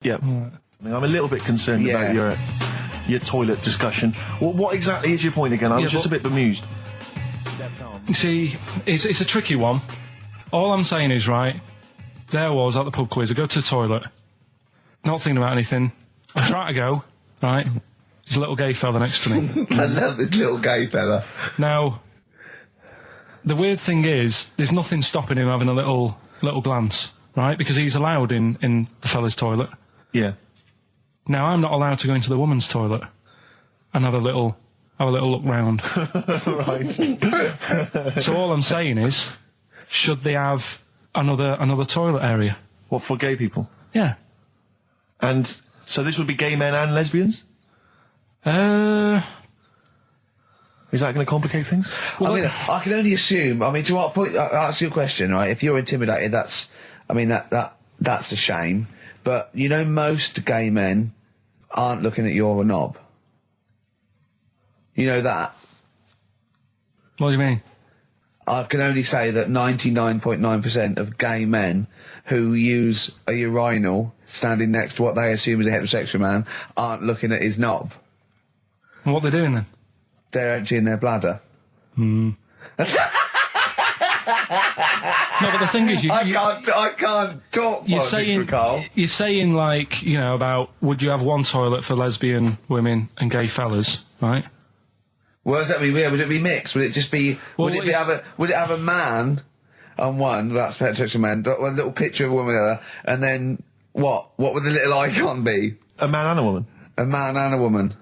Yeah. Right. I mean, I'm a little bit concerned about your toilet discussion. What exactly is your point again? I was just a bit bemused. You see, it's a tricky one. All I'm saying is, right, there I was at the pub quiz. I go to the toilet, not thinking about anything. I try to go, right? There's a little gay fella next to me. I love this little gay fella. Now, the weird thing is, there's nothing stopping him having a little glance, right? Because he's allowed in the fella's toilet. Yeah. Now, I'm not allowed to go into the woman's toilet and have a little look round. Right. So all I'm saying is, should they have another toilet area? What, for gay people? Yeah. And so this would be gay men and lesbians? Is that going to complicate things? Well, I mean, I can only assume. I mean, to what point? I'll ask you a question, right? If you're intimidated, that's a shame. But you know, most gay men aren't looking at your knob. You know that. What do you mean? I can only say that 99.9% of gay men who use a urinal standing next to what they assume is a heterosexual man aren't looking at his knob. And what they're doing then? They're emptying their bladder. No, but the thing is, I can't talk. You're saying like, you know, about would you have one toilet for lesbian women and gay fellas, right? Well, does that mean? Yeah, would it be mixed? Would it just be? Well, would it have a man on one? That's heterosexual man. One little picture of a woman, there, and then what? What would the little icon be? A man and a woman. A man and a woman.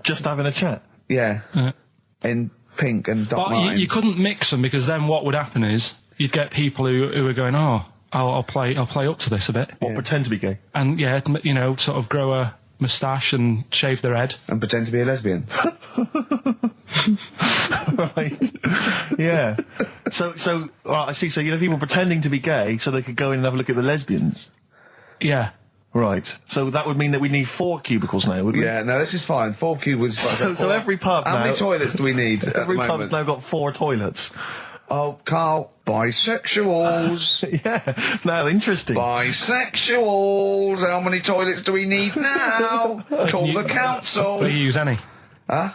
Just having a chat. Yeah. In pink and dot lines. But you couldn't mix them, because then what would happen is you'd get people who are going, oh, I'll play up to this a bit. What, pretend to be gay? And yeah, you know, sort of grow a moustache and shave their head. And pretend to be a lesbian. Right. Yeah. So I see. So you know, people pretending to be gay so they could go in and have a look at the lesbians. Yeah. Right. So that would mean that we need 4 cubicles now, would we? Yeah. No, this is fine. 4 cubicles. So every pub How many toilets do we need? Every pub's now got 4 toilets. Oh, Carl, bisexuals. Yeah. Now, interesting. Bisexuals. How many toilets do we need now? Call the council. Do you use any? Huh?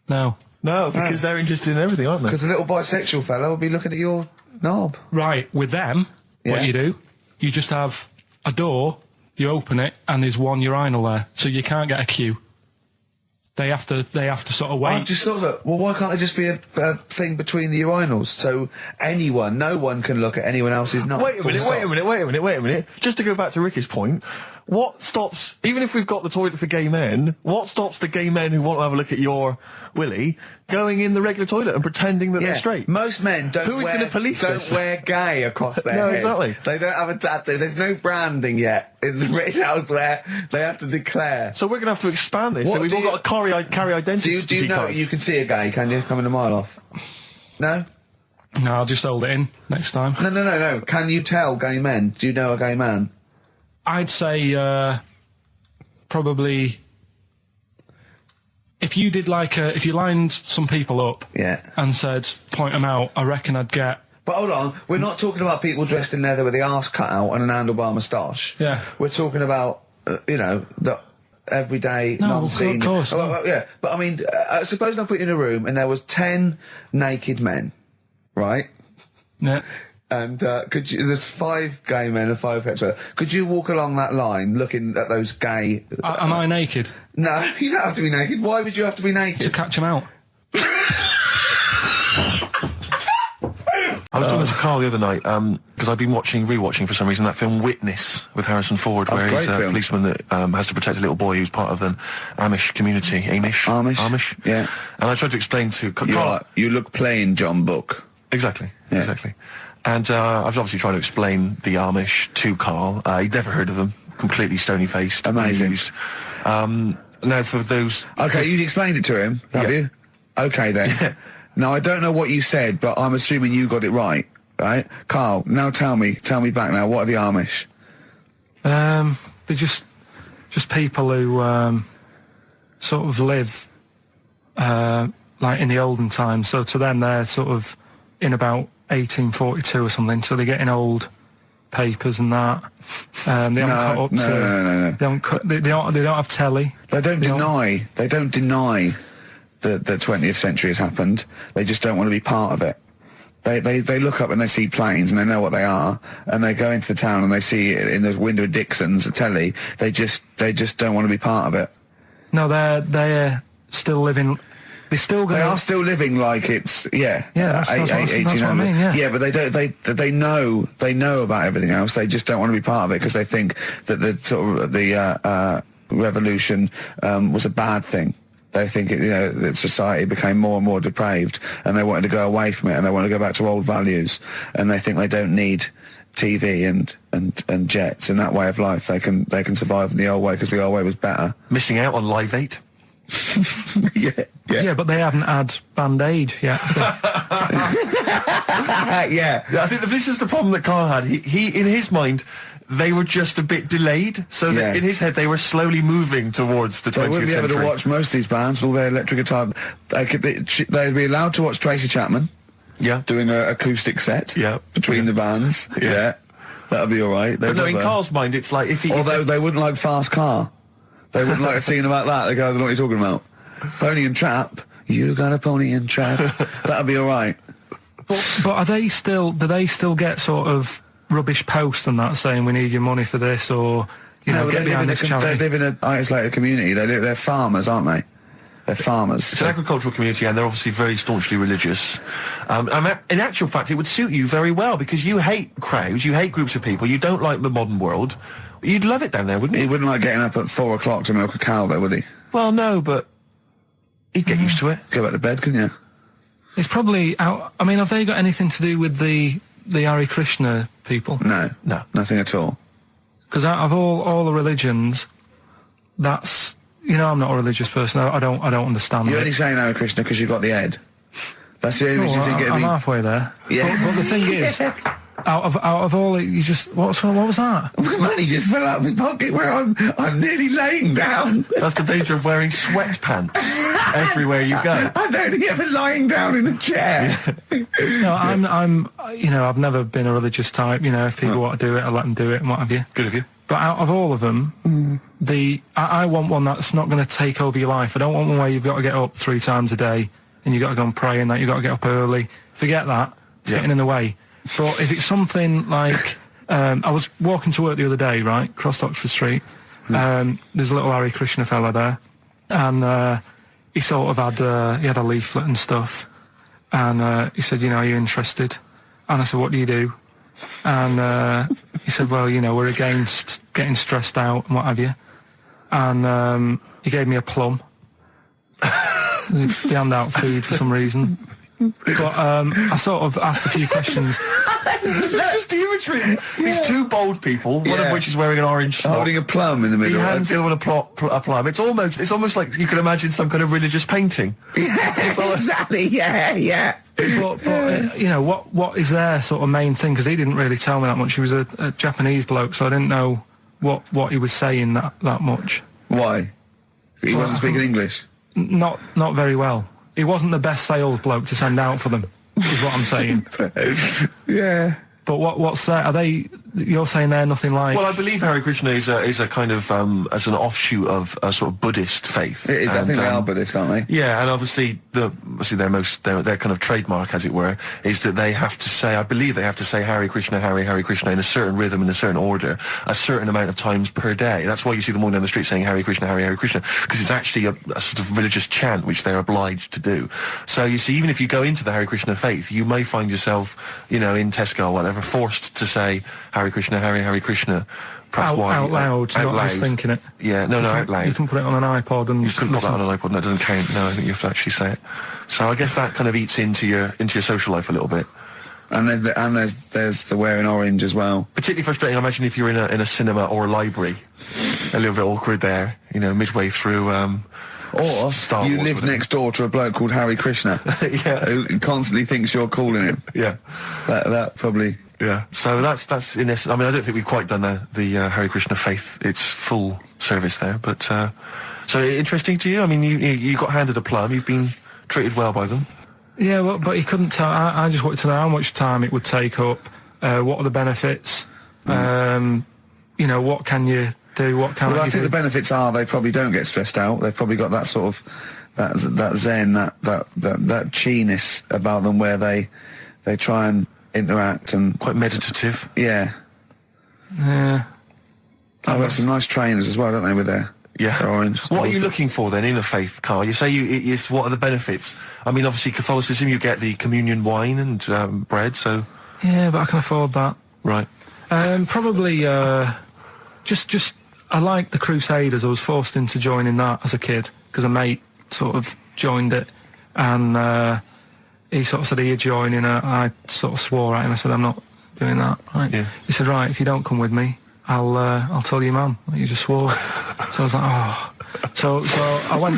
No. No, because they're interested in everything, aren't they? Because the little bisexual fella will be looking at your knob. Right. With them, what you do, you just have a door, you open it, and there's one urinal there, so you can't get a queue. They have to sort of wait. I just thought that, well, why can't there just be a thing between the urinals? So no one can look at anyone else's knob. Wait a minute. Just to go back to Ricky's point, what stops, even if we've got the toilet for gay men, what stops the gay men who want to have a look at your willy going in the regular toilet and pretending that they're straight? Most men don't wear gay across their head. Exactly. They don't have a tattoo. There's no branding yet in the British House where they have to declare. So we're going to have to expand this. So we've all got to carry identity. Do you know you can see a gay, can you? Coming a mile off. No? No, I'll just hold it in next time. No. Can you tell gay men? Do you know a gay man? I'd say probably if you did if you lined some people up and said point them out, I reckon I'd get. But hold on, we're not talking about people dressed in leather with the arse cut out and an handlebar moustache. Yeah, we're talking about the everyday non-seen. Of course. Yeah, but I mean, suppose I put you in a room and there was 10 naked men, right? Yeah. And there's 5 gay men and 5 hetero. Could you walk along that line looking at those gay... Am I naked? No, you don't have to be naked. Why would you have to be naked? To catch them out. I was talking to Carl the other night, because I've been rewatching for some reason that film Witness with Harrison Ford, where he's a policeman that has to protect a little boy who's part of an Amish community. Amish? Yeah. And I tried to explain to Carl... You look plain, John Book. Exactly. And I was obviously trying to explain the Amish to Carl. He'd never heard of them. Completely stony-faced. Amazing. Now, for those... Okay, you explained it to him, have you? Okay, then. Yeah. Now, I don't know what you said, but I'm assuming you got it right? Carl, now tell me back now, what are the Amish? They're just people who sort of live like in the olden times. So to them, they're sort of in about 1842 or something, so they're getting old papers and that. They haven't caught up to. No. They don't have telly. They don't deny that the 20th century has happened. They just don't want to be part of it. They look up and they see planes and they know what they are, and they go into the town and they see it in the window of Dixon's, a telly. They just don't want to be part of it. No, they're still living. They are still living like it's that's what I mean. Yeah, but they don't. They know about everything else. They just don't want to be part of it because they think that the sort of the revolution was a bad thing. They think that society became more and more depraved, and they wanted to go away from it, and they want to go back to old values, and they think they don't need TV and jets and that way of life. They can survive in the old way because the old way was better. Missing out on Live 8. Yeah, but they haven't had Band-Aid yet. Yeah, I think this is the problem that Karl had. He in his mind, they were just a bit delayed, so that in his head they were slowly moving towards the 20th century. They wouldn't be able to watch most of these bands, all their electric guitar. They'd be allowed to watch Tracy Chapman. Yeah, doing an acoustic set. Yeah, between the bands. Yeah, that'd be all right. But no, in Karl's mind, it's like although they wouldn't like Fast Car. They wouldn't like a scene about that. They go, I don't know what you're talking about. Pony and Trap. You got a pony and trap. That'd be all right. But are they still? Do they still get sort of rubbish posts and that saying we need your money for this, or get behind this charity? They live in an isolated community. They're farmers, aren't they? They're farmers. It's an agricultural community, and they're obviously very staunchly religious. In actual fact, it would suit you very well because you hate crowds, you hate groups of people, you don't like the modern world. You'd love it down there, wouldn't you? He wouldn't like getting up at 4 o'clock to milk a cow, though, would he? Well, no, but he'd get used to it. Go back to bed, couldn't you? It's probably out. I mean, have they got anything to do with the Hare Krishna people? No, nothing at all. Because out of all the religions, that's I'm not a religious person. I don't understand. You're only saying Hare Krishna because you've got the head. That's the only reason you think it'd be. I'm halfway there. Yeah. But the thing is, out of all, you just what was that? My money just fell out of my pocket where I'm nearly laying down. That's the danger of wearing sweatpants everywhere you go. I'm only ever lying down in a chair. No, I'm I've never been a religious type. If people want to do it, I let them do it and what have you. Good of you. But out of all of them, I want one that's not going to take over your life. I don't want one where you've got to get up 3 times a day and you've got to go and pray and that you've got to get up early. Forget that. It's getting in the way. But if it's something like, I was walking to work the other day, right, across Oxford Street. There's a little Hare Krishna fella there, and he sort of had he had a leaflet and stuff, and he said, are you interested? And I said, what do you do? And he said, well, we're against getting stressed out and what have you. And he gave me a plum. They hand out food for some reason. But I sort of asked a few questions. Just the imagery. These two bold people, one of which is wearing an orange smock, holding a plum in the middle. He hands the other one a plum. It's almost like you can imagine some kind of religious painting. Exactly. Yeah. But what is their sort of main thing? Because he didn't really tell me that much. He was a Japanese bloke, so I didn't know what he was saying that much. Why? He wasn't speaking English. Not very well. He wasn't the best sales bloke to send out for them, is what I'm saying. Yeah. But what's that? Are they? You're saying they're nothing like? Well, I believe Hare Krishna is a kind of as an offshoot of a sort of Buddhist faith. It is. I think they are Buddhist, aren't they? Yeah, and obviously their kind of trademark, as it were, is that they have to say. I believe they have to say Hare Krishna, Hare Krishna in a certain rhythm, in a certain order, a certain amount of times per day. That's why you see them all down the street saying Hare Krishna, Hare Krishna, because it's actually a sort of religious chant which they're obliged to do. So you see, even if you go into the Hare Krishna faith, you may find yourself, in Tesco or whatever, forced to say Hare Krishna, Hare Krishna. Out loud, not just thinking it. Yeah, no, out loud. You can put it on an iPod and you can put that on an iPod. No, it doesn't count. No, I think you have to actually say it. So I guess that kind of eats into your social life a little bit. And there's the wearing orange as well. Particularly frustrating, I imagine, if you're in a cinema or a library. A little bit awkward there, midway through. Or Star you Wars, live next door to a bloke called Hare Krishna, who constantly thinks you're calling him. Yeah, that probably. Yeah, so that's in essence. I mean, I don't think we've quite done the Hare Krishna faith its full service there, but so interesting to you. I mean, you got handed a plum. You've been treated well by them. Yeah, well, but he couldn't tell. I just wanted to know how much time it would take up. What are the benefits? You know, what can you do? What can't Well, I you think do? the benefits are they probably don't get stressed out. They've probably got that sort of that zen, that chi-ness about them where they try and interact and Quite meditative. yeah. Yeah. I've got some nice trainers as well, don't they, with their orange. What are you looking for then in a faith, Carl? You say what are the benefits? I mean, obviously Catholicism, you get the communion wine and bread, so... Yeah, but I can afford that. Right. Probably, just I like the Crusaders. I was forced into joining that as a kid because a mate sort of joined it, and he sort of said he'd join in. I sort of swore at him. I said I'm not doing that. Right? Yeah. He said, right, if you don't come with me, I'll tell your mum that you just swore. So I was like, oh. So I went.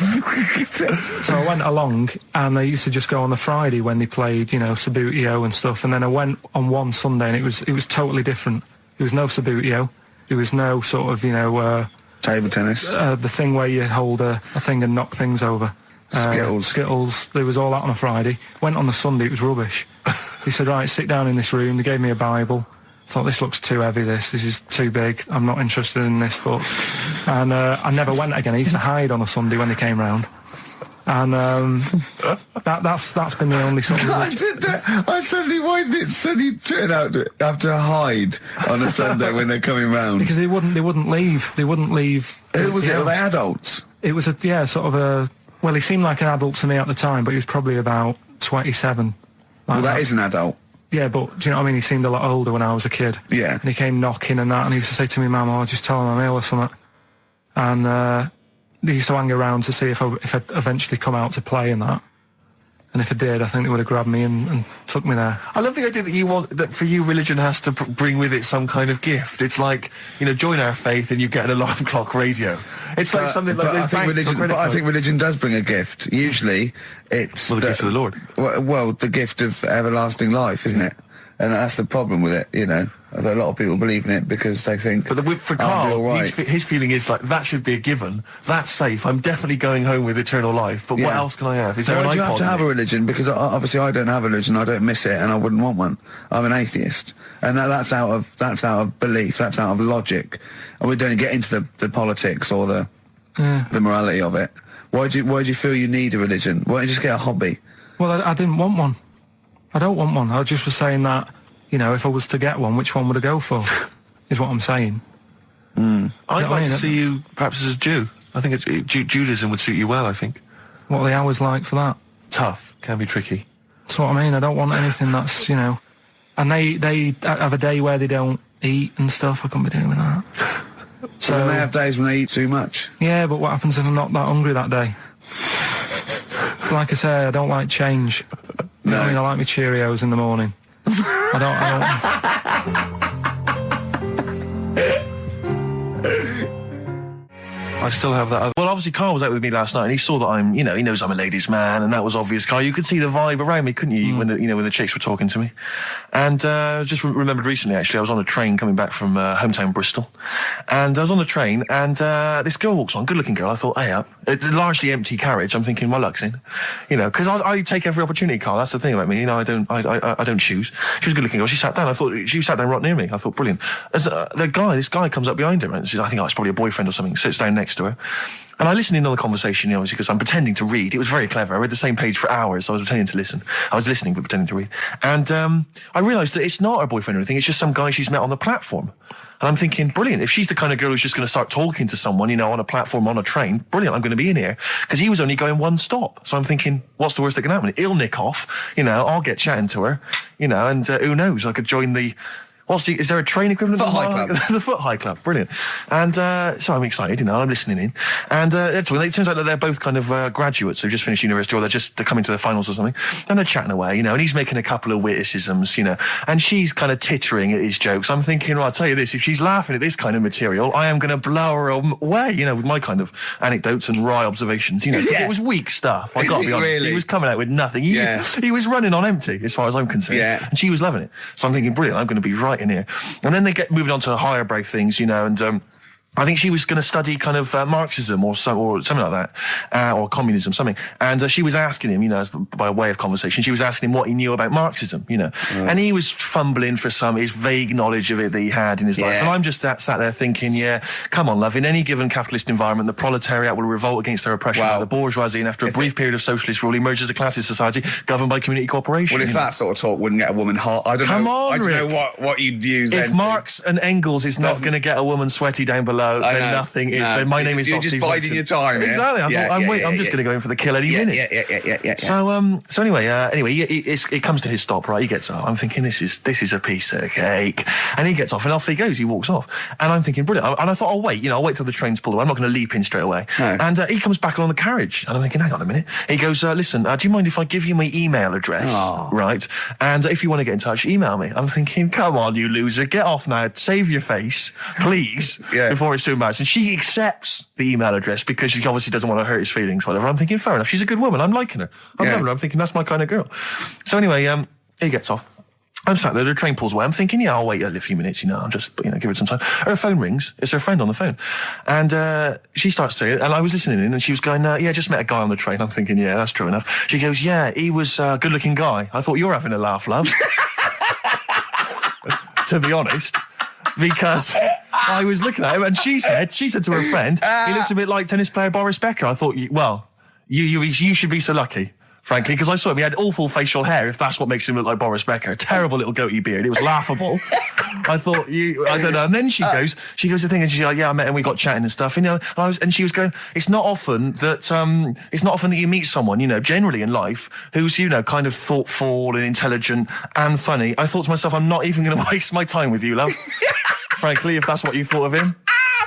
So I went along, and I used to just go on the Friday when they played, you know, Sabutio and stuff. And then I went on one Sunday, and it was totally different. There was no Sabutio. There was no sort of, you know, Table tennis. the thing where you hold a thing and knock things over. Skittles. There was all that on a Friday. Went on the Sunday, it was rubbish. He said, right, sit down in this room. They gave me a Bible. Thought, this looks too heavy, this is too big. I'm not interested in this book. And I never went again. I used to hide on a Sunday when they came round. And that's been the only sort of... I suddenly, why did it suddenly turn out to have to hide on a Sunday when they're coming round? Because they wouldn't leave. They wouldn't leave. Who was it? Were they adults? It was well, he seemed like an adult to me at the time, but he was probably about 27. Well, that is an adult. Yeah, but do you know what I mean? He seemed a lot older when I was a kid. Yeah. And he came knocking and that, and he used to say to me, Mum, I'll just tell him I'm ill or something. And he used to hang around to see if I'd eventually come out to play and that. And if I did, I think they would have grabbed me and took me there. I love the idea that for you religion has to bring with it some kind of gift. It's like, you know, join our faith and you get an alarm clock radio. It's like something like I think religion does bring a gift. Usually, it's the gift of the Lord. Well, the gift of everlasting life, isn't it? And that's the problem with it, you know. A lot of people believe in it because they think. But for Carl, his feeling is like that should be a given. That's safe. I'm definitely going home with eternal life. But what else can I have? Is there why an do you iPod have to have in a it? religion? Because obviously I don't have a religion. I don't miss it, and I wouldn't want one. I'm an atheist, and that's out of belief. That's out of logic. And we don't get into the politics or the morality of it. Why do you feel you need a religion? Why don't you just get a hobby? Well, I didn't want one. I don't want one. I just was saying that, you know, if I was to get one, which one would I go for? Is what I'm saying. I'd like to see you perhaps as a Jew. I think Judaism would suit you well, I think. What are the hours like for that? Tough. Can be tricky. That's what I mean. I don't want anything that's, you know... And they have a day where they don't eat and stuff. I couldn't be doing with that. So they have days when they eat too much. Yeah, but what happens if I'm not that hungry that day? Like I say, I don't like change. No. I mean, I like my Cheerios in the morning. I still have that. Well, obviously, Carl was out with me last night, and he saw that I'm, you know, he knows I'm a ladies' man, and that was obvious. Carl, you could see the vibe around me, couldn't you? When the chicks were talking to me, and just remembered recently, actually, I was on a train coming back from hometown Bristol, and I was on the train, and this girl walks on, good-looking girl. I thought, hey, up, a largely empty carriage. I'm thinking, my luck's in, you know, because I take every opportunity, Carl. That's the thing about me, you know. I don't choose. She was a good-looking girl. She sat down. I thought she sat down right near me. I thought, brilliant. As this guy comes up behind her, and says, I think it's probably a boyfriend or something. Sits down next to her. And I listened in on the conversation, you know, obviously, because I'm pretending to read. It was very clever. I read the same page for hours, so I was pretending to listen. I was listening, but pretending to read. And I realised that it's not her boyfriend or anything. It's just some guy she's met on the platform. And I'm thinking, brilliant. If she's the kind of girl who's just going to start talking to someone, you know, on a platform, on a train, brilliant, I'm going to be in here. Because he was only going one stop. So I'm thinking, what's the worst that can happen? He'll nick off, you know, I'll get chatting to her, you know, and who knows, I could join the... is there a train equivalent? Foot High Club. The Foot High Club, brilliant. And so I'm excited, you know, I'm listening in. And it turns out that they're both kind of graduates who've just finished university, or they're coming to their finals or something. And they're chatting away, you know, and he's making a couple of witticisms, you know, and she's kind of tittering at his jokes. I'm thinking, well, I'll tell you this, if she's laughing at this kind of material, I am going to blow her away, you know, with my kind of anecdotes and wry observations, you know. Yeah. It was weak stuff, I got to be honest. Really? He was coming out with nothing. He was running on empty, as far as I'm concerned. Yeah. And she was loving it. So I'm thinking, brilliant, I'm going to be right in here. And then they get moving on to higher brow things, you know, and I think she was going to study kind of Marxism or something like that, or communism, something. And she was asking him, as by way of conversation, she was asking him what he knew about Marxism, And he was fumbling for his vague knowledge of it that he had in his life. And I'm just sat there thinking, come on, love, in any given capitalist environment, the proletariat will revolt against their oppression by the bourgeoisie, and after a brief period of socialist rule, emerges a classist society governed by community cooperation. Well, if that sort of talk wouldn't get a woman hot, I don't know what you'd use. If Marx and Engels is not going to get a woman sweaty down below, then nothing is. Then my name is not Steve. You're just biding your time. Exactly. I'm just going to go in for the kill any minute. Yeah. So anyway, it comes to his stop. Right, he gets up. I'm thinking this is a piece of cake, and he gets off, and off he goes. He walks off, and I'm thinking brilliant. And I thought, I'll wait. I'll wait till the train's pulled away. I'm not going to leap in straight away. No. And he comes back along the carriage, and I'm thinking, hang on a minute. He goes, listen, do you mind if I give you my email address? Oh. Right, and if you want to get in touch, email me. I'm thinking, come on, you loser, get off now. Save your face, please, before it's too embarrassing. She accepts the email address because she obviously doesn't want to hurt his feelings, whatever. I'm thinking, fair enough. She's a good woman. I'm liking her. I'm loving her. I'm thinking that's my kind of girl. So anyway, he gets off. I'm sat there, the train pulls away. I'm thinking, I'll wait a few minutes, I'll just, give it some time. Her phone rings. It's her friend on the phone. And she starts saying, and I was listening in, and she was going, just met a guy on the train. I'm thinking, that's true enough. She goes, he was a good-looking guy. I thought, you're having a laugh, love. To be honest. Because I was looking at him, and she said to her friend, he looks a bit like tennis player Boris Becker. I thought, you should be so lucky, frankly, because I saw him. He had awful facial hair, if that's what makes him look like Boris Becker. Terrible little goatee beard. It was laughable. I thought, I don't know. And then she goes to thing, and she's like, I met him, we got chatting and stuff, and she was going, it's not often that you meet someone, generally in life, who's, kind of thoughtful and intelligent and funny. I thought to myself, I'm not even going to waste my time with you, love. Frankly, if that's what you thought of him.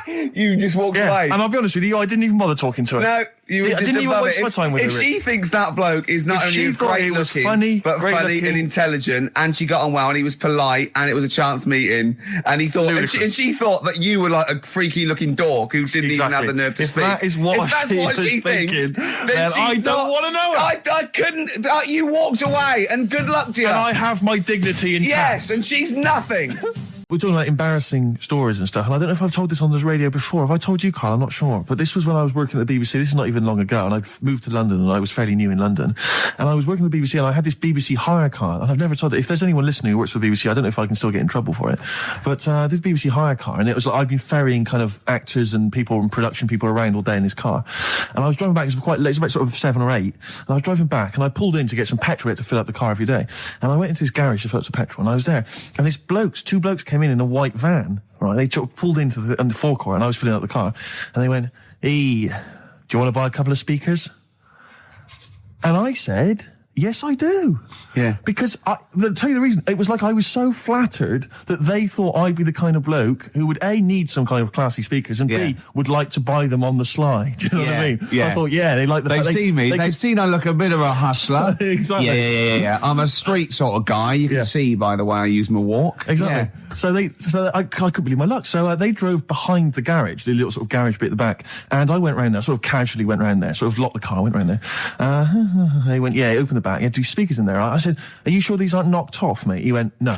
You just walked away. And I'll be honest with you, I didn't even bother talking to her. No, I didn't even waste my time with her. If she thinks that bloke is not only great looking, but funny and intelligent, and she got on well, and he was polite, and it was a chance meeting, and he thought, and she thought that you were like a freaky looking dork who didn't even have the nerve to speak. If that's what she thinks, then I don't want to know her. I couldn't. You walked away, and good luck to you. And I have my dignity intact. Yes, and she's nothing. We're talking about embarrassing stories and stuff, and I don't know if I've told this on the radio before. Have I told you, Carl? I'm not sure. But this was when I was working at the BBC. This is not even long ago, and I moved to London, and I was fairly new in London. And I was working at the BBC, and I had this BBC hire car, and I've never told it. If there's anyone listening who works for the BBC, I don't know if I can still get in trouble for it. But this BBC hire car, and it was like I'd been ferrying kind of actors and people and production people around all day in this car. And I was driving back, it was quite late, it was about sort of 7 or 8, and I was driving back, and I pulled in to get some petrol to fill up the car every day. And I went into this garage to fill up some petrol, and I was there, and two blokes came in a white van. Right, they pulled into the forecourt, and I was filling up the car, and they went, "Hey, do you want to buy a couple of speakers?" And I said, "Yes, I do." Yeah. Because to tell you the reason, it was like I was so flattered that they thought I'd be the kind of bloke who would A, need some kind of classy speakers, and B, would like to buy them on the sly. Do you know what I mean? Yeah. I thought, they like the They've seen me. They've seen I look a bit of a hustler. Exactly. Yeah. I'm a street sort of guy. You can see by the way I use my walk. Exactly. Yeah. So I couldn't believe my luck. So they drove behind the garage, the little sort of garage bit at the back, and I went round there, sort of casually went round there, sort of locked the car, went round there. They went, open the back. You had 2 speakers in there. I said, "Are you sure these aren't knocked off, mate?" He went, No.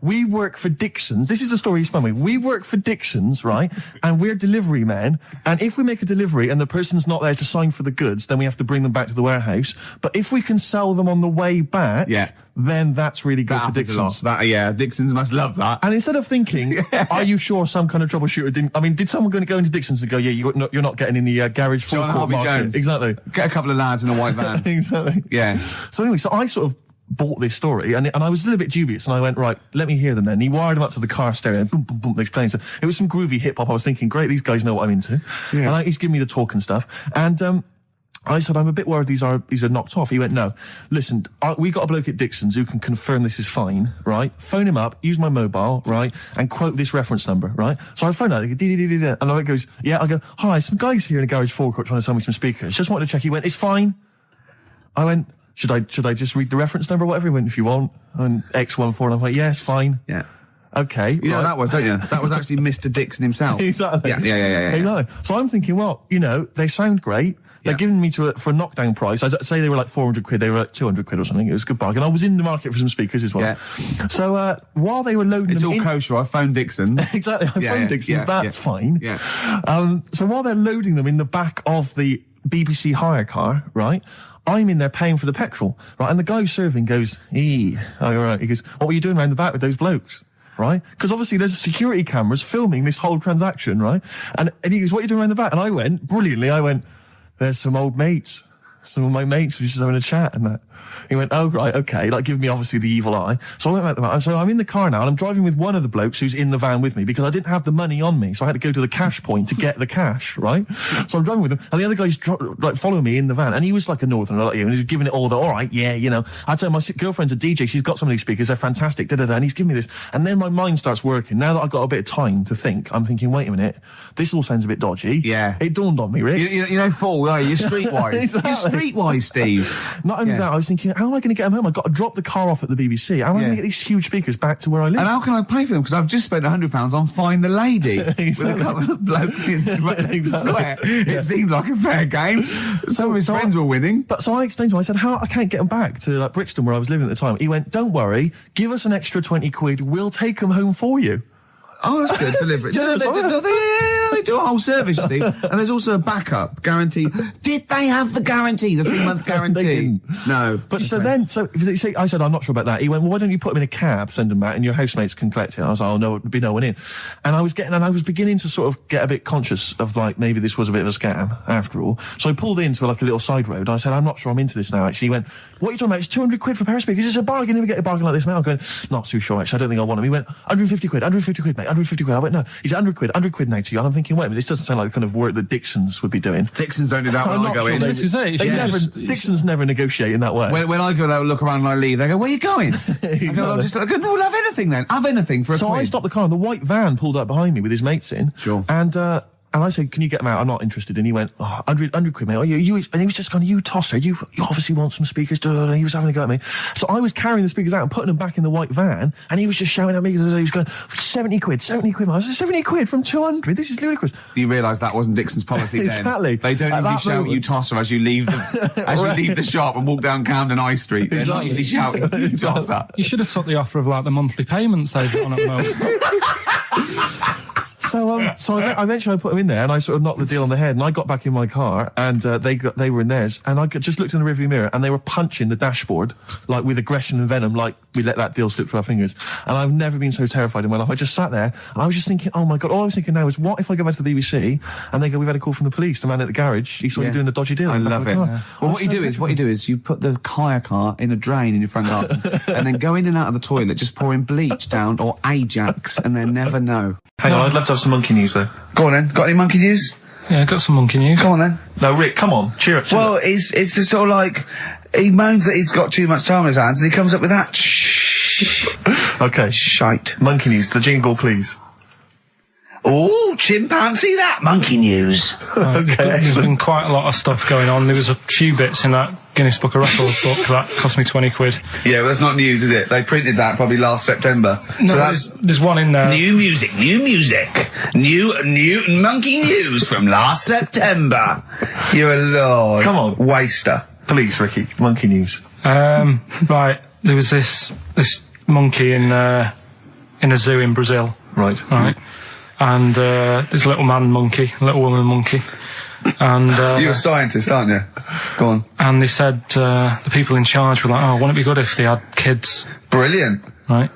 We work for Dixon's. This is the story he spun me. We work for Dixon's, right? And we're delivery men. And if we make a delivery and the person's not there to sign for the goods, then we have to bring them back to the warehouse. But if we can sell them on the way back, then that's really good for Dixon's. Dixon's must love that. And instead of thinking, are you sure some kind of troubleshooter didn't... I mean, did someone going to go into Dixon's and go, you're not getting in the garage full court market? Jones. Exactly. Get a couple of lads in a white van. Exactly. Yeah. So anyway, I sort of bought this story, and I was a little bit dubious, and I went, right, let me hear them then. And he wired them up to the car stereo, and boom, boom, boom, they're playing. So it was some groovy hip-hop. I was thinking, great, these guys know what I'm into. Yeah. And he's giving me the talk and stuff. And I said, I'm a bit worried these are knocked off. He went, no, listen, we got a bloke at Dixon's who can confirm this is fine, right? Phone him up, use my mobile, right? And quote this reference number, right? So I phone out, and I goes, I go, hi, some guys here in a garage forecourt trying to sell me some speakers. Just wanted to check. He went, it's fine. I went, should I just read the reference number or whatever? He went, if you want. And X14, and I'm like, yes, fine. Yeah. Okay. You know what that was, don't you? That was actually Mr. Dixon himself. Exactly. Yeah. Exactly. So I'm thinking, well, they sound great. They're giving me for a knockdown price. I'd say they were like 400 quid. They were like 200 quid or something. It was a good bargain. I was in the market for some speakers as well. Yeah. So while they were loading It's them all kosher. I phoned Dixon. Exactly. I phoned Dixon's. That's fine. Yeah. So while they're loading them in the back of the BBC hire car, right, I'm in there paying for the petrol, right, and the guy who's serving goes, oh, right. He goes, what were you doing around the back with those blokes? Right? Because obviously there's security cameras filming this whole transaction, right? And he goes, what are you doing around the back? And I went, brilliantly, there's some old mates. Some of my mates were just having a chat and that. He went, oh, right, okay, like giving me obviously the evil eye. So I went back to the van. So I'm in the car now and I'm driving with one of the blokes who's in the van with me because I didn't have the money on me. So I had to go to the cash point to get the cash, right? So I'm driving with him and the other guy's like following me in the van and he was like a northerner like you and he was giving it all the, all right, yeah, you know. I tell him, my girlfriend's a DJ, she's got some of these speakers, they're fantastic, da-da-da, and he's giving me this. And then my mind starts working. Now that I've got a bit of time to think, I'm thinking, wait a minute, this all sounds a bit dodgy. Yeah. It dawned on me, Rick. You know, fool, are you? You're streetwise. Exactly. You're streetwise, Steve. Not only that, I was thinking, how am I going to get them home? I've got to drop the car off at the BBC. How am I going to get these huge speakers back to where I live? And how can I pay for them? Because I've just spent £100 on Find the Lady with a couple of blokes in the square. It seemed like a fair game. Some of his friends were winning. But so I explained to him, I said, I can't get them back to like Brixton where I was living at the time. He went, don't worry, give us an extra 20 quid, we'll take them home for you. Oh, that's good. Deliberate. They do a whole service, you see. And there's also a backup guarantee. Did they have the guarantee, the 3-month guarantee? They didn't. No. But I said, I'm not sure about that. He went, well, why don't you put them in a cab, send them back, and your housemates can collect it? I was like, oh, no, there'd be no one in. And I was beginning to sort of get a bit conscious of like, maybe this was a bit of a scam after all. So I pulled into like a little side road. I said, I'm not sure I'm into this now, actually. He went, what are you talking about? It's 200 quid for a pair of speakers. It's a bargain. You never get a bargain like this, mate. I'm going, not too sure, actually. I don't think I want them. He went, 150 quid, mate. 150 quid. I went, no. He's 100 quid now to you. And I'm thinking, wait a minute, this doesn't sound like the kind of work that Dixon's would be doing. Dixon's don't do that when I go in. This is it. Dixon's never negotiate in that way. When I go there, look around and I leave, they go, where are you going? Exactly. I go, we'll have anything then. Have anything for a So quid. I stopped the car and the white van pulled up behind me with his mates in. Sure. And I said, can you get them out? I'm not interested. And he went, 100 quid, mate. Oh, and he was just going, you tosser, you obviously want some speakers. And he was having a go at me. So I was carrying the speakers out and putting them back in the white van. And he was just shouting at me. He was going, 70 quid, mate. I was like, 70 quid from 200. This is ludicrous. You realise that wasn't Dixon's policy then. Exactly. They don't usually shout you tosser as you leave the shop and walk down Camden High Street. They're not usually shouting you tosser. You should have took the offer of like the monthly payments they've got on at the moment. So eventually I put them in there and I sort of knocked the deal on the head and I got back in my car and they were in theirs and I just looked in the rearview mirror and they were punching the dashboard like with aggression and venom, like we let that deal slip through our fingers. And I've never been so terrified in my life. I just sat there and I was just thinking, oh my God, all I was thinking now is what if I go back to the BBC and they go, we've had a call from the police, the man at the garage, he saw you doing a dodgy deal. I love it. Yeah. Well, what you do is you put the hire car in a drain in your front garden and then go in and out of the toilet, just pouring bleach down or Ajax and then never know. Hang on, I'd love to have some monkey news though. Go on then. Got any monkey news? Yeah, got some monkey news. Go on then. No, Rick, come on, cheer up. Well, it's just sort of like he moans that he's got too much time on his hands, and he comes up with that. Okay, shite. Monkey news. The jingle, please. Oh, chimpanzee, that monkey news. Okay, There's been quite a lot of stuff going on. There was a few bits in that Guinness Book of Records book that cost me 20 quid. Yeah, well, that's not news, is it? They printed that probably last September. No, so there's one in there. New music. New monkey news from last September. You're a lord. Come on. Waster. Please, Ricky, monkey news. Right, there was this monkey in a zoo in Brazil. Right. And this little man monkey, little woman monkey. And you're a scientist, aren't you? Go on. And they said the people in charge were like, oh, wouldn't it be good if they had kids? Brilliant. Right.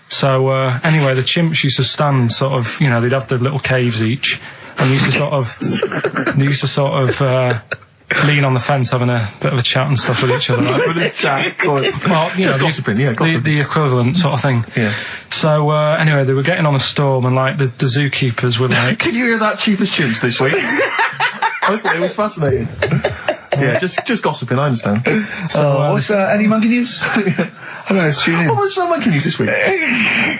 So anyway, the chimps used to stand sort of, you know, they'd have their little caves each, and used to sort of lean on the fence having a bit of a chat and stuff with each other. Right? With a chat, go on. Well, you know, gossiping, gossiping. The equivalent sort of thing. Yeah. So anyway, they were getting on a storm, and like the zookeepers were like, Can you hear that, cheapest chimps this week? I thought it was fascinating. Yeah, just gossiping, I understand. So, what's any monkey news? I don't know, let's tune in. What was some monkey news this week?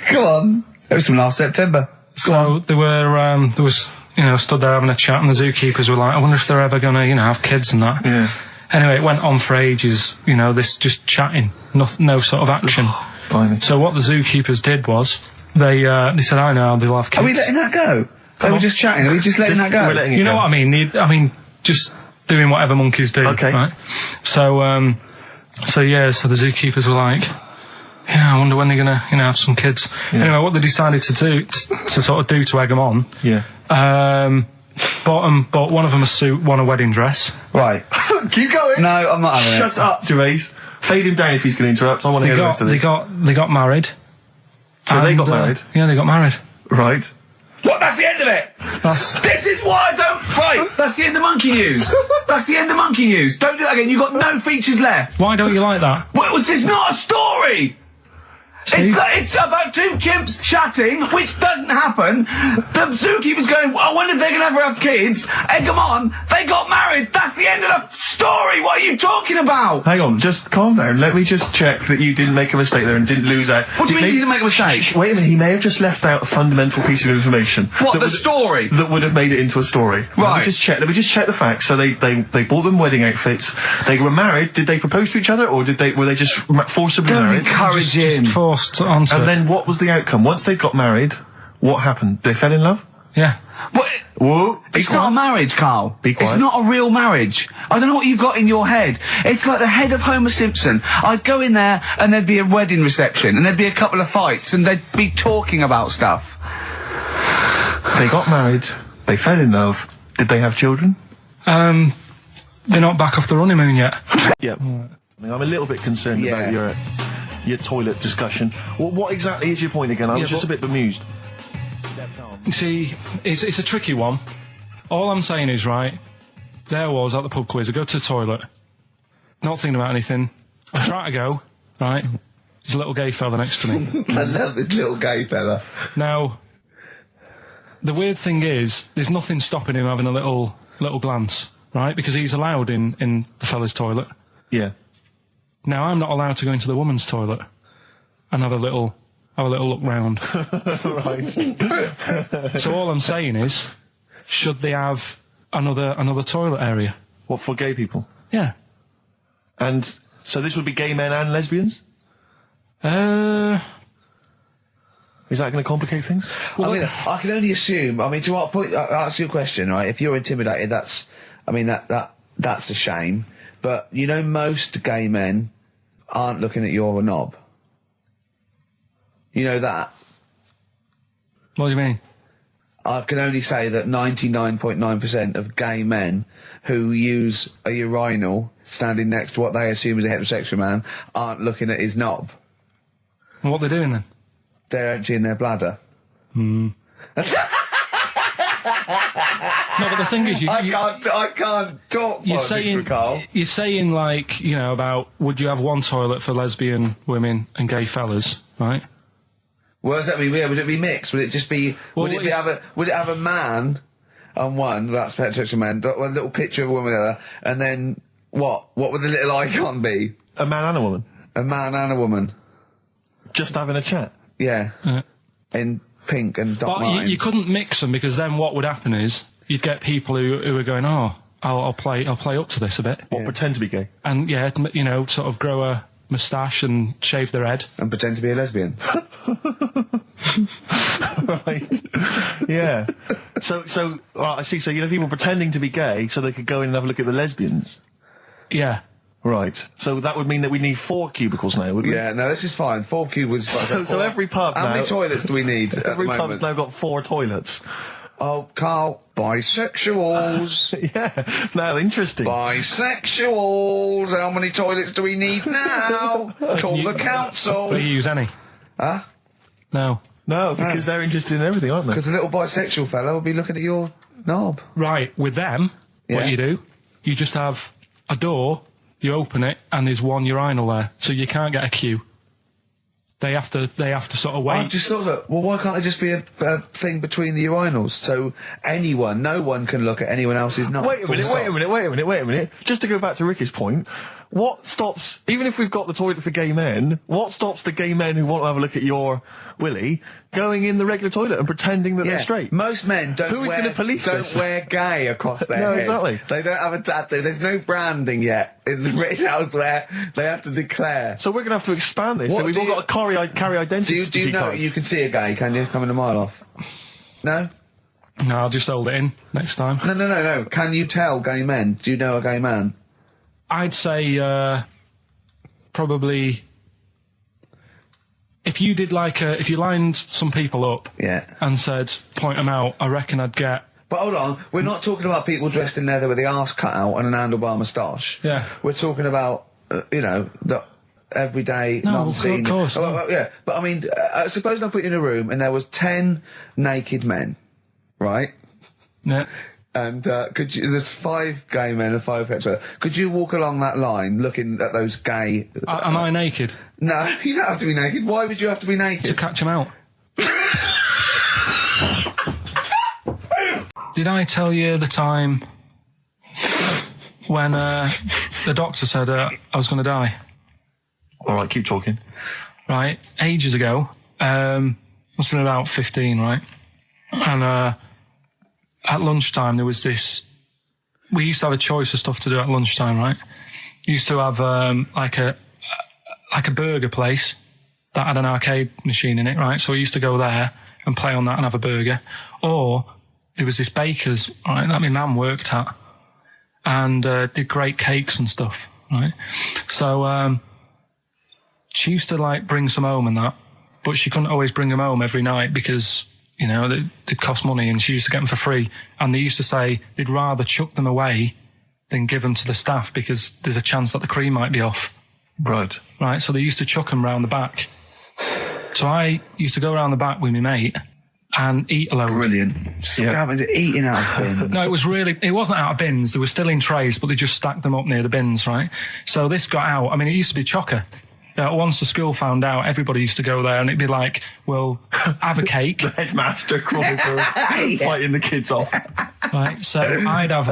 Come on. It was from last September. So there was, you know, stood there having a chat, and the zookeepers were like, I wonder if they're ever gonna, you know, have kids and that. Yeah. Anyway, it went on for ages, you know, this just chatting, no sort of action. Blimey. So what the zookeepers did was, they said, I know, they'll have kids. Are we letting that go? They were just chatting. Are we just letting that go? We're letting it You know go. what I mean? Just doing whatever monkeys do. Okay. Right? So the zookeepers were like, yeah, I wonder when they're gonna, have some kids. Yeah. Anyway, what they decided to do, to sort of do to egg them on, Yeah. bought one of them a suit, one a wedding dress. Right. Keep going. No, I'm not having Shut up, Gervais. Fade him down if he's going to interrupt. I want to hear the rest of this. They got married. So they got married? Yeah, they got married. Right. What? That's the end of it. This is why I don't. Right. That's the end of monkey news. That's the end of monkey news. Don't do that again. You've got no features left. Why don't you like that? Well, this is not a story. It's about two chimps chatting, which doesn't happen. The zookeeper's going, I wonder if they're going to ever have kids. Egg them on. They got married. That's the end of the story. What are you talking about? Hang on, just calm down. Let me just check that you didn't make a mistake there and didn't lose out. What do you mean you didn't make a mistake? Wait a minute, he may have just left out a fundamental piece of information. What, the story? That would have made it into a story. Right. Let me just check the facts. So they bought them wedding outfits. They were married. Did they propose to each other, or were they just forcibly Don't married? encourage him. Just forced onto And it. then what was the outcome? Once they got married, what happened? They fell in love? Yeah. What? Whoa, It's not a marriage, Carl. Be quiet. It's not a real marriage. I don't know what you've got in your head. It's like the head of Homer Simpson. I'd go in there and there'd be a wedding reception and there'd be a couple of fights and they'd be talking about stuff. They got married. They fell in love. Did they have children? They're not back off the honeymoon yet. Yeah. I mean, I'm a little bit concerned about your toilet discussion. What exactly is your point again? I was just a bit bemused. You see, it's a tricky one. All I'm saying is, right, there was at the pub quiz, I go to the toilet, not thinking about anything. I try to go, right, there's a little gay fella next to me. I love this little gay fella. Now, the weird thing is, there's nothing stopping him having a little glance, right, because he's allowed in the fella's toilet. Yeah. Now, I'm not allowed to go into the woman's toilet and have a little look round. Right. So all I'm saying is, should they have another toilet area? What, for gay people? Yeah. And so this would be gay men and lesbians? Uh, Is that going to complicate things? Well, I mean, I can only assume. I mean, to what point? I'll ask you a question, right? If you're intimidated, that's a shame. But most gay men aren't looking at your knob. You know that. What do you mean? I can only say that 99.9% of gay men who use a urinal standing next to what they assume is a heterosexual man aren't looking at his knob. What are they doing then? They're emptying their bladder. No, but the thing is, I can't talk politics, Carl. you're saying like, about would you have one toilet for lesbian women and gay fellas, right? What does that mean? Would it be mixed? Would it just be? Well, would it have a man on one? That's heterosexual man. A little picture of a woman there, and then what? What would the little icon be? A man and a woman? A man and a woman. Just having a chat? Yeah. In pink and dot But lines. you couldn't mix them because then what would happen is you'd get people who are going, oh, I'll play up to this a bit, Or pretend to be gay? and sort of grow a moustache and shave their head. And pretend to be a lesbian. Right. Yeah. So I see. So people pretending to be gay so they could go in and have a look at the lesbians. Yeah. Right. So that would mean that we need 4 cubicles now, would we? Yeah, no, this is fine. 4 cubicles. So every pub How now... many toilets do we need at Every the pub's moment? now got 4 toilets. Oh, Carl, bisexuals. Yeah. Now, interesting. Bisexuals. How many toilets do we need now? Call the council. Do you use any? Huh? No. No, because they're interested in everything, aren't they? Because the little bisexual fella will be looking at your knob. Right. With them, Yeah. what you do, you just have a door. You open it, and there's one urinal there, so you can't get a queue. They have to sort of wait. I just thought that, well, why can't there just be a thing between the urinals so no one can look at anyone else's knob? Wait a minute. Just to go back to Ricky's point, what stops, even if we've got the toilet for gay men, what stops the gay men who want to have a look at your willy going in the regular toilet and pretending that they're straight? Most men Who's gonna police this? wear gay across their No, head. exactly. They don't have a tattoo. There's no branding yet in the British house where they have to declare. So we're going to have to expand this. What So we've do all you- got to carry identity Do you know cards. you can see a gay, can you, coming a mile off? No? No, I'll just hold it in next time. No. Can you tell gay men? Do you know a gay man? I'd say probably if you did if you lined some people up and said point them out, I reckon I'd get. But hold on, we're not talking about people dressed in leather with the arse cut out and an handlebar moustache. Yeah. We're talking about the everyday, non-seen. Of course. Yeah, but I mean, suppose I put you in a room and there was 10 naked men, right? Yeah. And there's 5 gay men and 5 hetero. Could you walk along that line looking at those gay... Am I naked? No, you don't have to be naked. Why would you have to be naked? To catch them out. Did I tell you the time when the doctor said I was going to die? All right, keep talking. Right, ages ago, must have been about 15, right? And at lunchtime there was this. We used to have a choice of stuff to do at lunchtime, right? We used to have like a burger place that had an arcade machine in it, right? So we used to go there and play on that and have a burger. Or there was this baker's, right, that my mum worked at, and did great cakes and stuff, right? So she used to bring some home and that, but she couldn't always bring them home every night because, they'd cost money, and she used to get them for free. And they used to say they'd rather chuck them away than give them to the staff because there's a chance that the cream might be off. Right. Right, so they used to chuck them round the back. So I used to go around the back with my mate and eat a load. Brilliant. Eating out of bins. No, it wasn't out of bins. They were still in trays, but they just stacked them up near the bins, right? So this got out. I mean, it used to be chocker. Once the school found out, everybody used to go there, and it'd be like, well, have a cake. The headmaster crawling through, fighting the kids off. Right, so I'd have,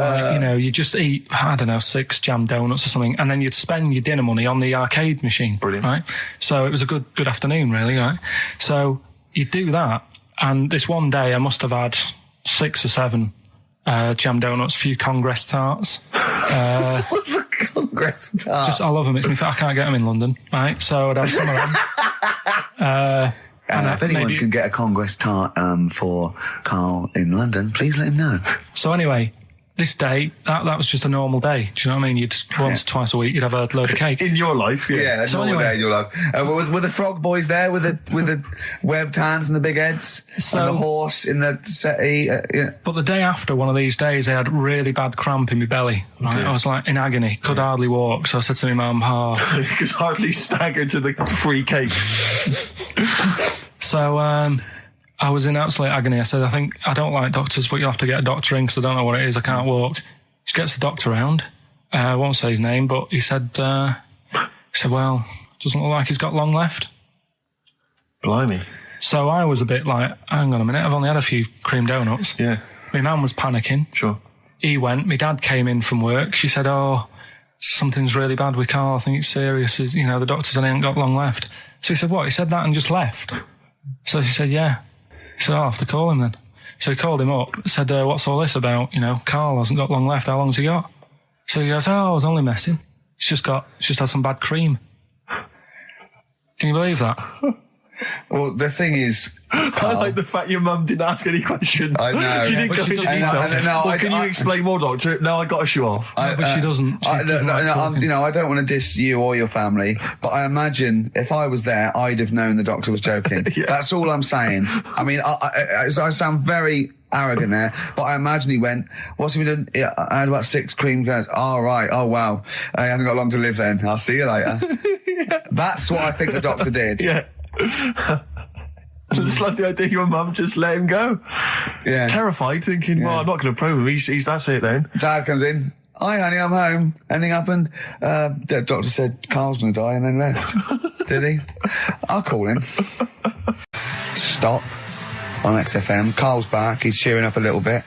you just eat, 6 jam donuts or something, and then you'd spend your dinner money on the arcade machine. Brilliant. Right? So it was a good afternoon, really, right? So you'd do that, and this one day I must have had 6 or 7 jam donuts, a few Congress tarts. What's the Congress tart? I love them. I can't get them in London, right? So I'd have some of them. If anyone can get a Congress tart for Karl in London, please let him know. So anyway, this day, that was just a normal day. Do you know what I mean? Twice a week, you'd have a load of cake. In your life, yeah. Yeah, so normal anyway, day in your life. Were the frog boys there with the webbed hands and the big heads? And the horse in the settee? But the day after one of these days, I had really bad cramp in my belly. Right? Okay. I was in agony, could hardly walk. So I said to my mum, you could hardly stagger to the free cakes. So I was in absolute agony. I said, I don't like doctors, but you'll have to get a doctor in because I don't know what it is. I can't walk. She gets the doctor round. I won't say his name, but he said, well, doesn't look like he's got long left. Blimey. So I was a bit like, hang on a minute, I've only had a few cream donuts. Yeah. My mum was panicking. Sure. He went. My dad came in from work. She said, something's really bad with Karl. I think it's serious. The doctor said he ain't got long left. So he said, what? He said that and just left. So she said, yeah. He said, I'll have to call him then. So he called him up, said, what's all this about? Karl hasn't got long left. How long's he got? So he goes, I was only messing. It's just had some bad cream. Can you believe that? Well, the thing is, I like the fact your mum didn't ask any questions. I know. She didn't go into detail. Can you explain more, doctor? No, I got to show off. But she doesn't. I don't want to diss you or your family, but I imagine if I was there, I'd have known the doctor was joking. Yeah. That's all I'm saying. I mean, I sound very arrogant there, but I imagine he went, what's he been doing? Yeah, I had about 6 cream cones. Oh, right. Oh, wow. He hasn't got long to live then. I'll see you later. Yeah. That's what I think the doctor did. Yeah. I just like the idea your mum just let him go. Yeah. Terrified, thinking, well, I'm not going to probe him. He's that's it then. Dad comes in. Hi, honey, I'm home. Anything happened? The doctor said Karl's going to die and then left. Did he? I'll call him. Stop on XFM. Karl's back. He's cheering up a little bit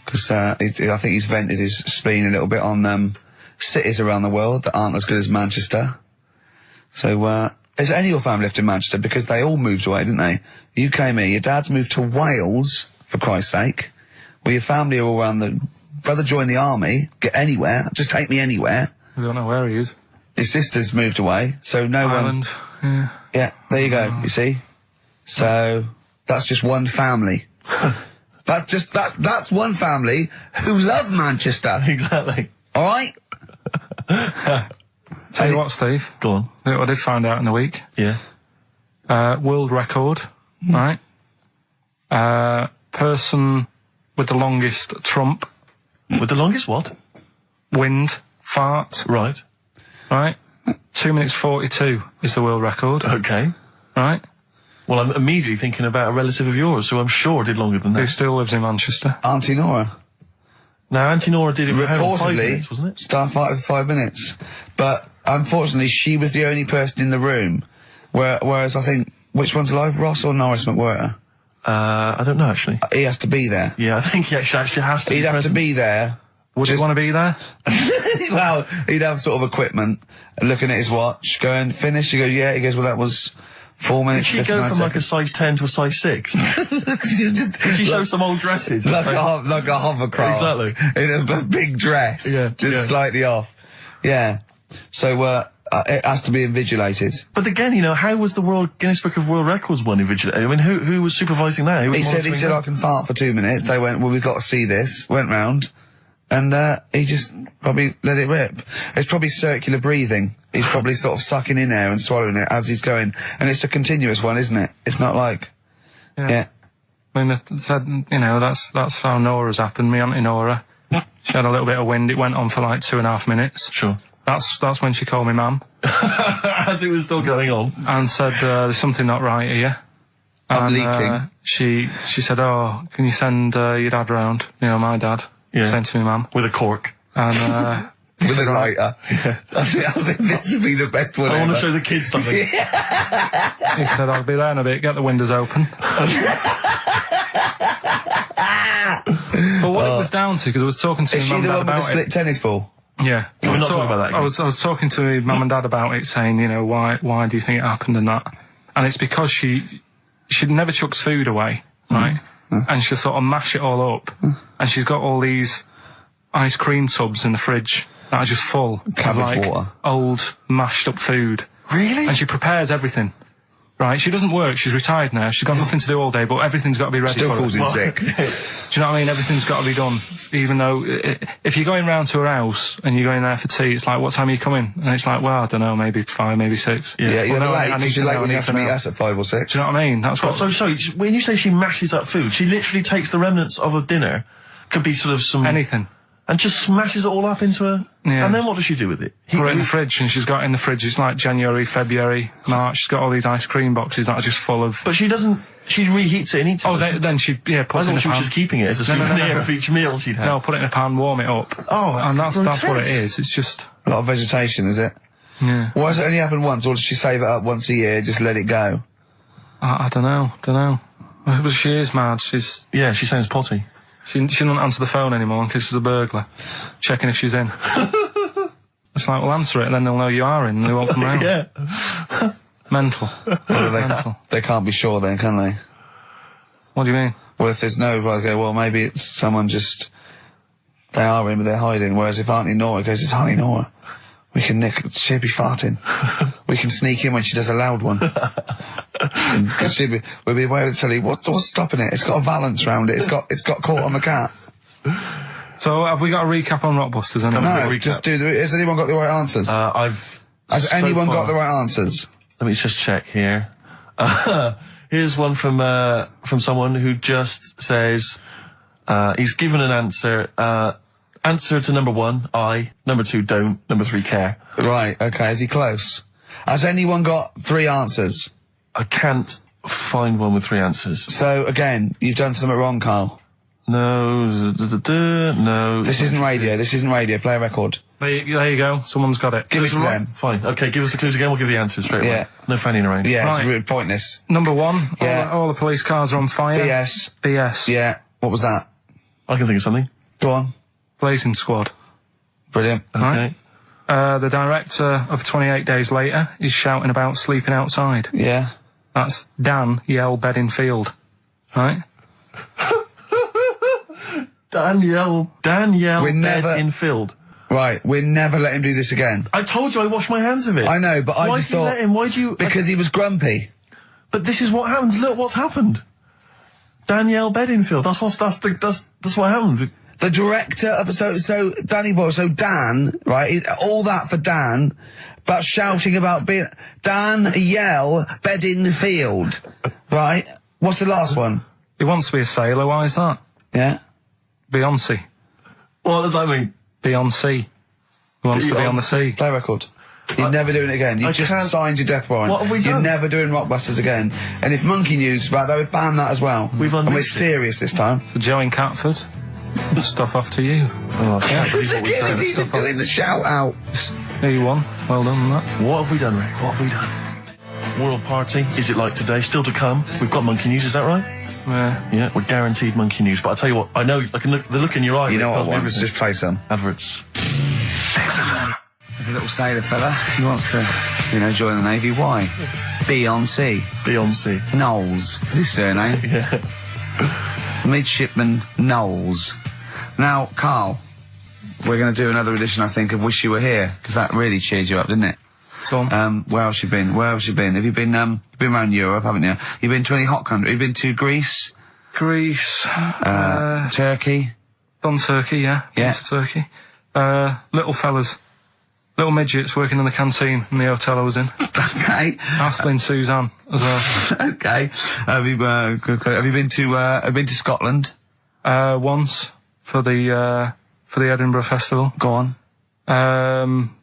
because I think he's vented his spleen a little bit on cities around the world that aren't as good as Manchester. So, is any of your family left in Manchester? Because they all moved away, didn't they? You came here. Your dad's moved to Wales, for Christ's sake. Well, your family are all around the... Brother joined the army. Get anywhere. Just take me anywhere. I don't know where he is. His sister's moved away, so no Ireland. Yeah. Yeah, there you go, you see? So, that's just one family. That's one family who love Manchester. Exactly. All right. Tell you what, Steve. Go on. I did find out in the week. Yeah. World record, right? Person with the longest trump. With the longest what? Wind fart. Right. Right? 2 minutes 42 is the world record. Okay. Right? Well, I'm immediately thinking about a relative of yours who I'm sure did longer than Who that. still lives in Manchester. Auntie Nora. Now, Auntie Nora did it for how long? 5 Reportedly, minutes, wasn't it? starfighter for 5 minutes. But unfortunately, she was the only person in the room. Whereas I think, which one's alive, Ross or Norris McWhirter? I don't know, actually. He has to be there. Yeah, I think he actually has to He'd be have present. to be there. Would you want to be there? Well, he'd have sort of equipment, looking at his watch, going, finish? You go, yeah. He goes, well, that was 4 minutes. Did she go from like a size 10 to a size 6? Did She show some old dresses. like a hovercraft. Exactly. In a big dress. Yeah, Just yeah. slightly off. Yeah. So, it has to be invigilated. But again, you know, how was the Guinness Book of World Records one invigilated? I mean, who was supervising that? Who was He said, monitoring I can fart for 2 minutes. They went, well, we've got to see this. Went round. And, he just probably let it rip. It's probably circular breathing. He's probably sort of sucking in air and swallowing it as he's going. And it's a continuous one, isn't it? It's not like, yeah. I mean, it said, you know, that's how Nora's happened. Me Auntie Nora. She had a little bit of wind. It went on for like 2.5 minutes. Sure. That's when she called me ma'am. As it was still going on. And said, there's something not right here. I'm And, leaking. She said, oh, can you send your dad round? You know, my dad. Yeah. Sent to me ma'am. With a cork. And, With a lighter. I think this would be the best one I want to ever. show the kids something. he said, I'll be there in a bit, get the windows open. But what it was down to, because I was talking to Is my she mum the and dad one with the about split tennis ball? it. Yeah. Can we not talk about that again? I was talking to my mum and dad about it, saying, you know, why do you think it happened and that? And it's because she never chucks food away, right? And she'll sort of mash it all up. And she's got all these ice cream tubs in the fridge that are just full Cabbage of like water. old mashed up food. Really? And she prepares everything. Right, she doesn't work, she's retired now, she's got nothing to do all day, but everything's got to be ready Still for her. calls in sick. Do you know what I mean? Everything's got to be done. Even though, if you're going round to her house and you're going there for tea, it's like, what time are you coming? And it's like, well, I don't know, maybe 5, maybe 6. Yeah, you're Well, no, late, I need because to you're know, late I when you need have to to meet know. us at 5 or 6. Do you know what I mean? That's what. So sorry, when you say she mashes up food, she literally takes the remnants of a dinner, could be sort of some... Anything. And just smashes it all up into a... Yeah. And then what does she do with it? Put it in the fridge, and she's got in the fridge, it's like January, February, March, she's got all these ice cream boxes that are just full of... But she doesn't... She reheats it and eats it. Oh, then she, puts I it in thought a she was pan. just keeping it as a No, no, souvenir no. of each meal she'd had. No, put it in a pan, warm it up. Oh, that's and that's what it grotesque. is, it's just... A lot of vegetation, is it? Yeah. Why does it only happen once, or does she save it up once a year, just let it go? I don't know. But she is mad, she's... Yeah, she sounds potty. She doesn't answer the phone anymore in case there's a burglar. Checking if she's in. It's like, well, answer it and then they'll know you are in and they won't come round. Yeah. Mental. Well, Mental. they can't be sure then, can they? What do you mean? Well, if there's no, I go, well, maybe it's someone just... They are in, but they're hiding. Whereas if Auntie Nora goes, it's Auntie Nora. We can nick... She'll be farting. We can sneak in when she does a loud one. Because we'll be aware of the telly. What's stopping it? It's got a valance round it. It's got caught on the cap. So, have we got a recap on Rockbusters anyway? No, recap. just has anyone got the right answers? Has anyone got the right answers? Let me just check here. Here's one from someone who just says, he's given an answer. Answer to number 1, I. Number 2, don't. Number 3, care. Right, okay, is he close? Has anyone got 3 answers? I can't find one with 3 answers. So, again, you've done something wrong, Carl. No, no. This isn't radio, play a record. There you go. Someone's got it. Give it to them. Fine. Okay, give us the clues again. We'll give the answers straight away. Yeah. No fanning around. Yeah, Right. it's really pointless. Number 1. Yeah. All the police cars are on fire. BS. BS. Yeah, what was that? I can think of something. Go on. Blazing Squad. Brilliant. Okay. Right. The director of 28 Days Later is shouting about sleeping outside. Yeah. That's Dan Yell Bedingfield. Right? Danielle We never- Bedingfield. Right, we'll never let him do this again. I told you I washed my hands of it. I know, but I Why just did you thought... let him? Why do you... Because he was grumpy. But this is what happens. Look what's happened. Danielle Bedingfield. That's what happened. The director of so Danny Boyle, so Dan, right? All that for Dan, but shouting about being Danielle Bedingfield, right? What's the last one? He wants to be a sailor. Why is that? Yeah. Beyonce. What does that mean? Beyonce. He wants to be on the sea. Play record. You're never doing it again. You just signed your death warrant. What have we done? You're never doing Rockbusters again. And if Monkey News is about, they would ban that as well. We've and we're unleashed it. serious this time. So Joe in Catford, stuff off to you. Oh, I can't believe what we've Look at done. he's doing the shout out. There you won. Well done on that. What have we done, Rick? What have we done? World Party, is it like today? Still to come. We've got Monkey News, is that right? Yeah, we're guaranteed Monkey News. But I tell you what, I know, the look in your eye. You know Rick, what tells I me want? everything. Just play some. Adverts. There's a little sailor fella. He wants to, join the Navy. Why? Beyonce. Knowles. Is his surname? Yeah. Midshipman Knowles. Now, Carl, we're going to do another edition, I think, of Wish You Were Here, because that really cheers you up, didn't it? So on. Where else you been? Have you been, you've been around Europe, haven't you? You've been to any hot country? You've been to Greece? Turkey? Done Turkey, yeah. Yeah. Been to Turkey. Little fellas. Little midgets working in the canteen in the hotel I was in. Okay. Astley Suzanne as well. Okay. Have you been to Scotland? Once for the Edinburgh Festival. Go on.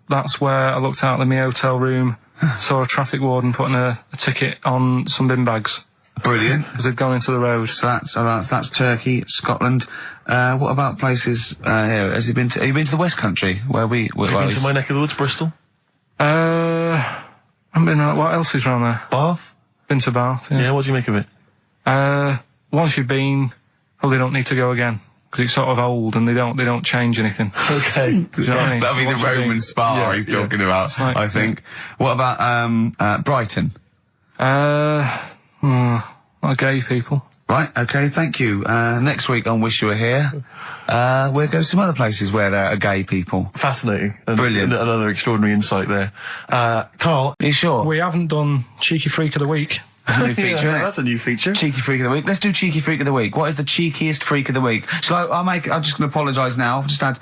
That's where I looked out in my hotel room, saw a traffic warden putting a ticket on some bin bags. Brilliant. Because they'd gone into the road. So that's Turkey, Scotland. What about places here? Have you been to the West Country where we? Have you been to my neck of the woods, Bristol? I haven't been around. What else is around there? Bath? Been to Bath. Yeah. Yeah, what do you make of it? Once you've been, probably don't need to go again because it's sort of old and they don't change anything. Okay. Do you know what I mean? That'll be So the once you've Roman been- spa he's talking about, Right. I think. What about Brighton? Not gay people. Right, okay, thank you. Next week on Wish You Were Here, we'll go to some other places where there are gay people. Fascinating. Brilliant. Another extraordinary insight there. Carl. Are you sure? We haven't done Cheeky Freak of the Week. That's a new feature, isn't it? That's a new feature. Cheeky Freak of the Week. Let's do Cheeky Freak of the Week. What is the cheekiest freak of the week? I'm just going to apologise now. I've just had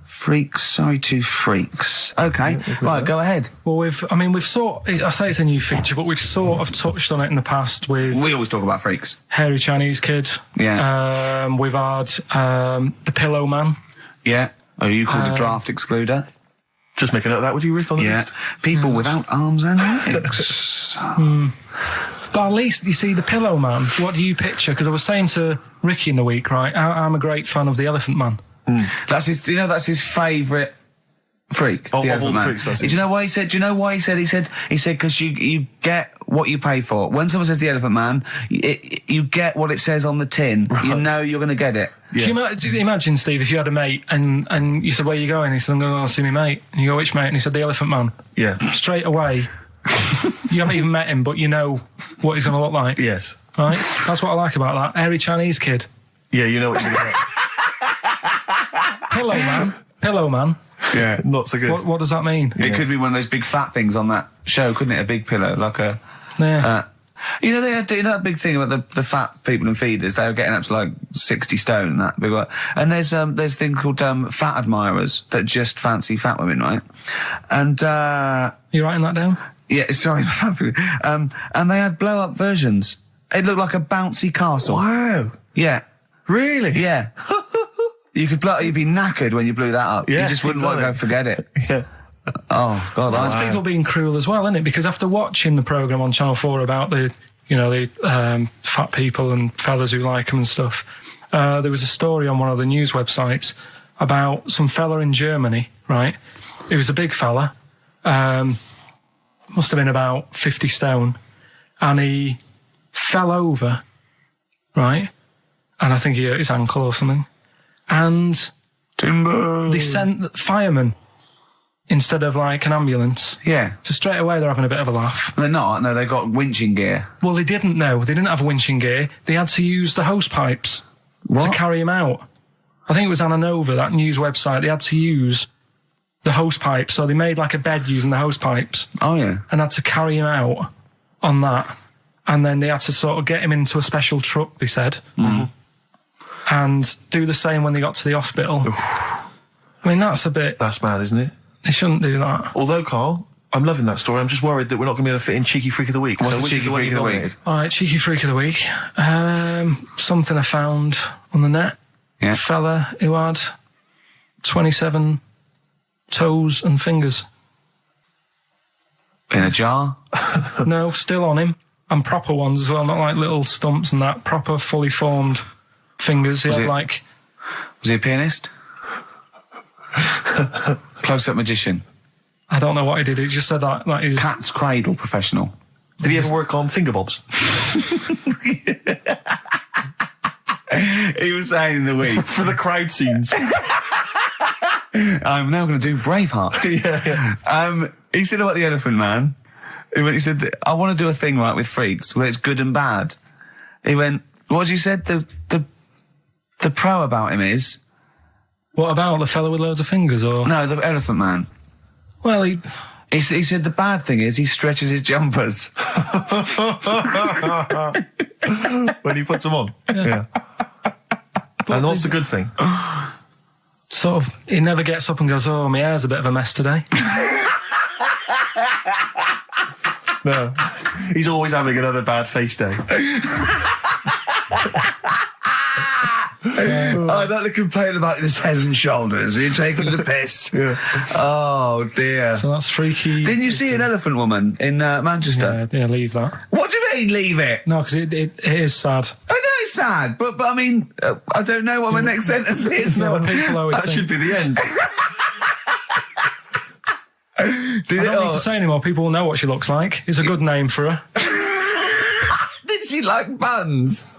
freaks, sorry to freaks. Okay, right, go ahead. Well, I say it's a new feature, but we've sort of touched on it in the past with We always talk about freaks. Hairy Chinese Kid. Yeah. We've had the Pillow Man. Yeah. Oh, you called a draft excluder? Just make a note of that, would you, Rick, on the Yeah. list? People without arms and legs. But at least, you see, the Pillow Man, what do you picture? Because I was saying to Ricky in the week, right, I'm a great fan of the Elephant Man. That's his, that's his favourite freak. Of all Elephant the Man. freaks, that's Do you know why he said? He said because you get what you pay for. When someone says the Elephant Man, you get what it says on the tin. Right. You know you're going to get it. Yeah. Do you imagine, Steve, if you had a mate and you said, where are you going? He said, I'm going to go see my mate. And you go, which mate? And he said, the Elephant Man. Yeah. Straight away, you haven't even met him, but you know what he's going to look like. Yes. Right? That's what I like about that. Hairy Chinese Kid. Yeah, you know what you're going to Pillow Man. Yeah. get. Not so good. What does that mean? It could be one of those big fat things on that show, couldn't it? A big pillow, like a. Yeah. You know, they had that big thing about the fat people and feeders. They were getting up to like 60 stone and that big one. And there's a thing called fat admirers that just fancy fat women, right? And You writing that down? yeah, sorry, and they had blow up versions. It looked like a bouncy castle. Wow. Yeah, Really? yeah. You'd be knackered when you blew that up. Yeah, You just wouldn't want to go exactly. forget it. Yeah. Oh God, That's people being cruel as well, isn't it? Because after watching the programme on Channel 4 about the fat people and fellas who like them and stuff, there was a story on one of the news websites about some fella in Germany, right? He was a big fella, must have been about 50 stone, and he fell over, right? And I think he hurt his ankle or something. And timber. they sent firemen instead of like an ambulance. Yeah, So straight away they're having a bit of a laugh. they're not. No, they've got winching gear. Well, they didn't know. They didn't have winching gear. They had to use the hose pipes to carry him out. I think it was Anna Nova, that news website. They had to use the hose pipes. So they made like a bed using the hose pipes Oh yeah. and had to carry him out on that. and then they had to sort of get him into a special truck, they said, and do the same when they got to the hospital. I mean, that's mad, isn't it? They shouldn't do that. Although, Carl, I'm loving that story. I'm just worried that we're not going to be able to fit in Cheeky Freak of the Week. What's So the which is Cheeky one Freak you of the nominated? Week? All right, Cheeky Freak of the Week. Something I found on the net. Yeah. A fella who had 27 toes and fingers. In a jar? No, still on him. And proper ones as well, not like little stumps and that. Proper, fully formed fingers. He had Was he a pianist? Close-up magician? I don't know what he did. He just said that he was... Cat's cradle professional? Did he ever work on finger bobs? He was saying in the week. For the crowd scenes. I'm now going to do Braveheart. Yeah. He said about the Elephant Man. He said, I want to do a thing right with freaks where it's good and bad. He went, what did you said? The pro about him is... What about the fella with loads of fingers, or...? No, the Elephant Man. Well, he said the bad thing is he stretches his jumpers. When he puts them on. Yeah. And what's the good thing? sort of... He never gets up and goes, oh, my hair's a bit of a mess today. No. He's always having another bad face day. I don't to complain about this head and shoulders. Are you taking the piss? Yeah. Oh, dear. So that's freaky. Didn't you see an elephant woman in Manchester? Yeah, leave that. What do you mean, leave it? No, because it is sad. I know it's sad, but I mean, I don't know what my next sentence is. No, people always That think, should be the end. I don't need to say anymore. People will know what she looks like. It's a good name for her. Did she like buns?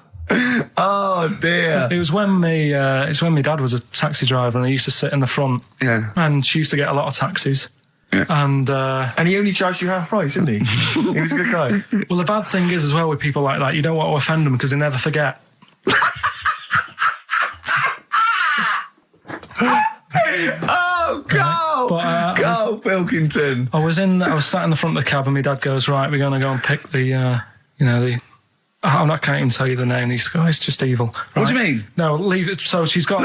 Oh dear! It was when it's when my dad was a taxi driver, and he used to sit in the front. Yeah. And she used to get a lot of taxis. Yeah. And he only charged you half price, didn't he? He was a good guy. well, the bad thing is as well with people like that, you don't want to offend them because they never forget. Oh, go! But, go, Pilkington! I was sat in the front of the cab, and my dad goes, right, we're going to go and pick the. I can't even tell you the name. He's oh, it's just evil. Right? What do you mean? No, leave it. So she's got...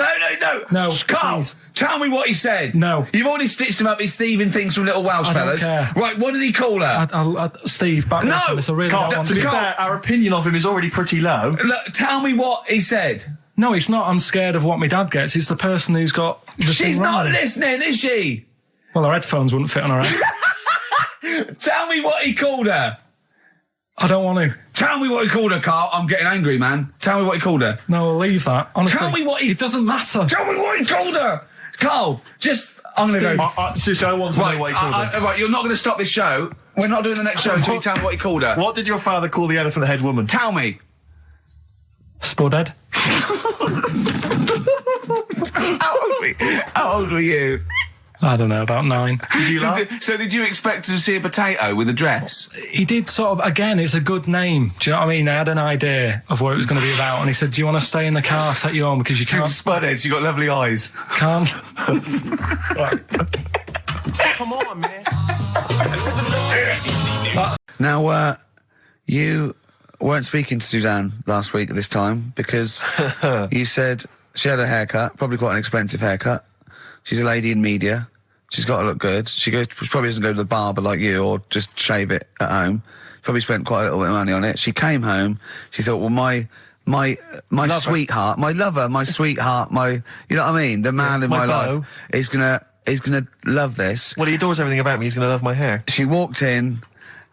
No, Carl, please. tell me what he said. No. You've already stitched him up. He's Stephen things from Little Welsh I don't Fellas. care. Right, what did he call her? Steve, back No! up. I really Carl, don't want to be to. fair, our opinion of him is already pretty low. Look, tell me what he said. No, it's not. I'm scared of what my dad gets. It's the person who's got the She's thing not wrong. listening, is she? Well, her headphones wouldn't fit on her head. Tell me what he called her. I don't want to. Tell me what he called her, Carl. I'm getting angry, man. Tell me what he called her. No, I'll leave that. Honestly, Tell me what he... It doesn't matter. Tell me what he called her. Carl, just... I'm going to go... Seriously, I want to know what he called her. Right, you're not going to stop this show. We're not doing the next show until you tell me what he called her. What did your father call the elephant head woman? Tell me. Spudhead. How old were you? I don't know, about 9. Did you laugh? So did you expect to see a potato with a dress? He did sort of, again, it's a good name. Do you know what I mean? I had an idea of what it was going to be about, and he said, do you want to stay in the car, take you home, because you She's can't... spudheads, you got lovely eyes. Can't. Come on, man. Now, you weren't speaking to Suzanne last week at this time because you said she had a haircut, probably quite an expensive haircut. She's a lady in media. She's got to look good. She probably doesn't go to the barber like you or just shave it at home. She probably spent quite a little bit of money on it. She came home. She thought, well, my sweetheart, my lover, my sweetheart, you know what I mean? The man in my life is gonna love this. Well, he adores everything about me. He's going to love my hair. She walked in.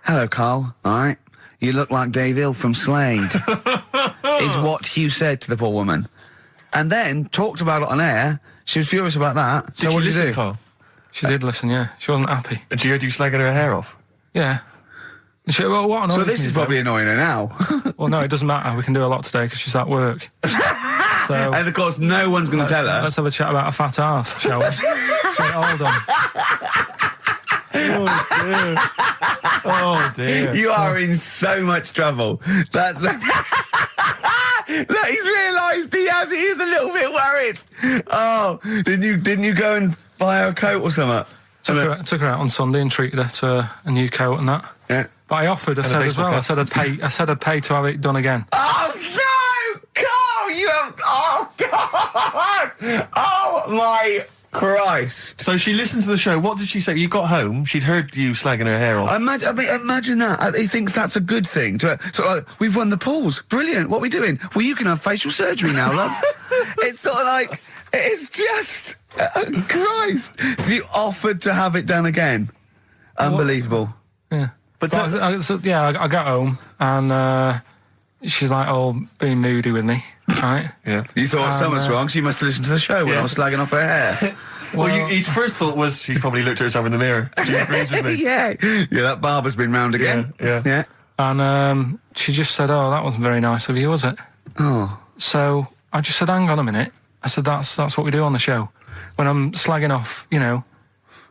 Hello, Carl. All right. You look like Dave Hill from Slade, is what Hugh said to the poor woman. And then talked about it on air. She was furious about that. So what did you do? Carl? She did listen, yeah. She wasn't happy. Did you slagging her hair off? Yeah. And she, well, what So this is probably annoying her now. Well, no, it doesn't matter. We can do a lot today because she's at work. So And of course, no one's going to tell her. let's have a chat about a fat arse, shall we? Straight, hold on. Oh, dear. Oh, dear. You are in so much trouble. That's... Look, he's realised he is a little bit worried. Oh, didn't you go and buy her a coat or something? Took her out on Sunday and treated her to a new coat and that. Yeah. But I offered, I And a said as baseball well, cap. I said I'd pay to have it done again. Oh, no! Carl, you have... Oh, God! Oh, my Christ. So she listened to the show. What did she say? You got home, she'd heard you slagging her hair off. Imagine that. He thinks that's a good thing. We've won the pools. Brilliant. What are we doing? Well, you can have facial surgery now, love. It's sort of like... It's just... Christ. You offered to have it done again. Unbelievable. Yeah. But I got home and she's like all being moody with me, right? Yeah. You thought something was wrong, so you must have listened to the show when I was slagging off her hair. His first thought was she's probably looked at herself in the mirror. She agrees with me. Yeah, that barber's been round again. Yeah. And she just said, "Oh, that wasn't very nice of you, was it?" Oh. So I just said, "Hang on a minute." I said, "That's what we do on the show. When I'm slagging off,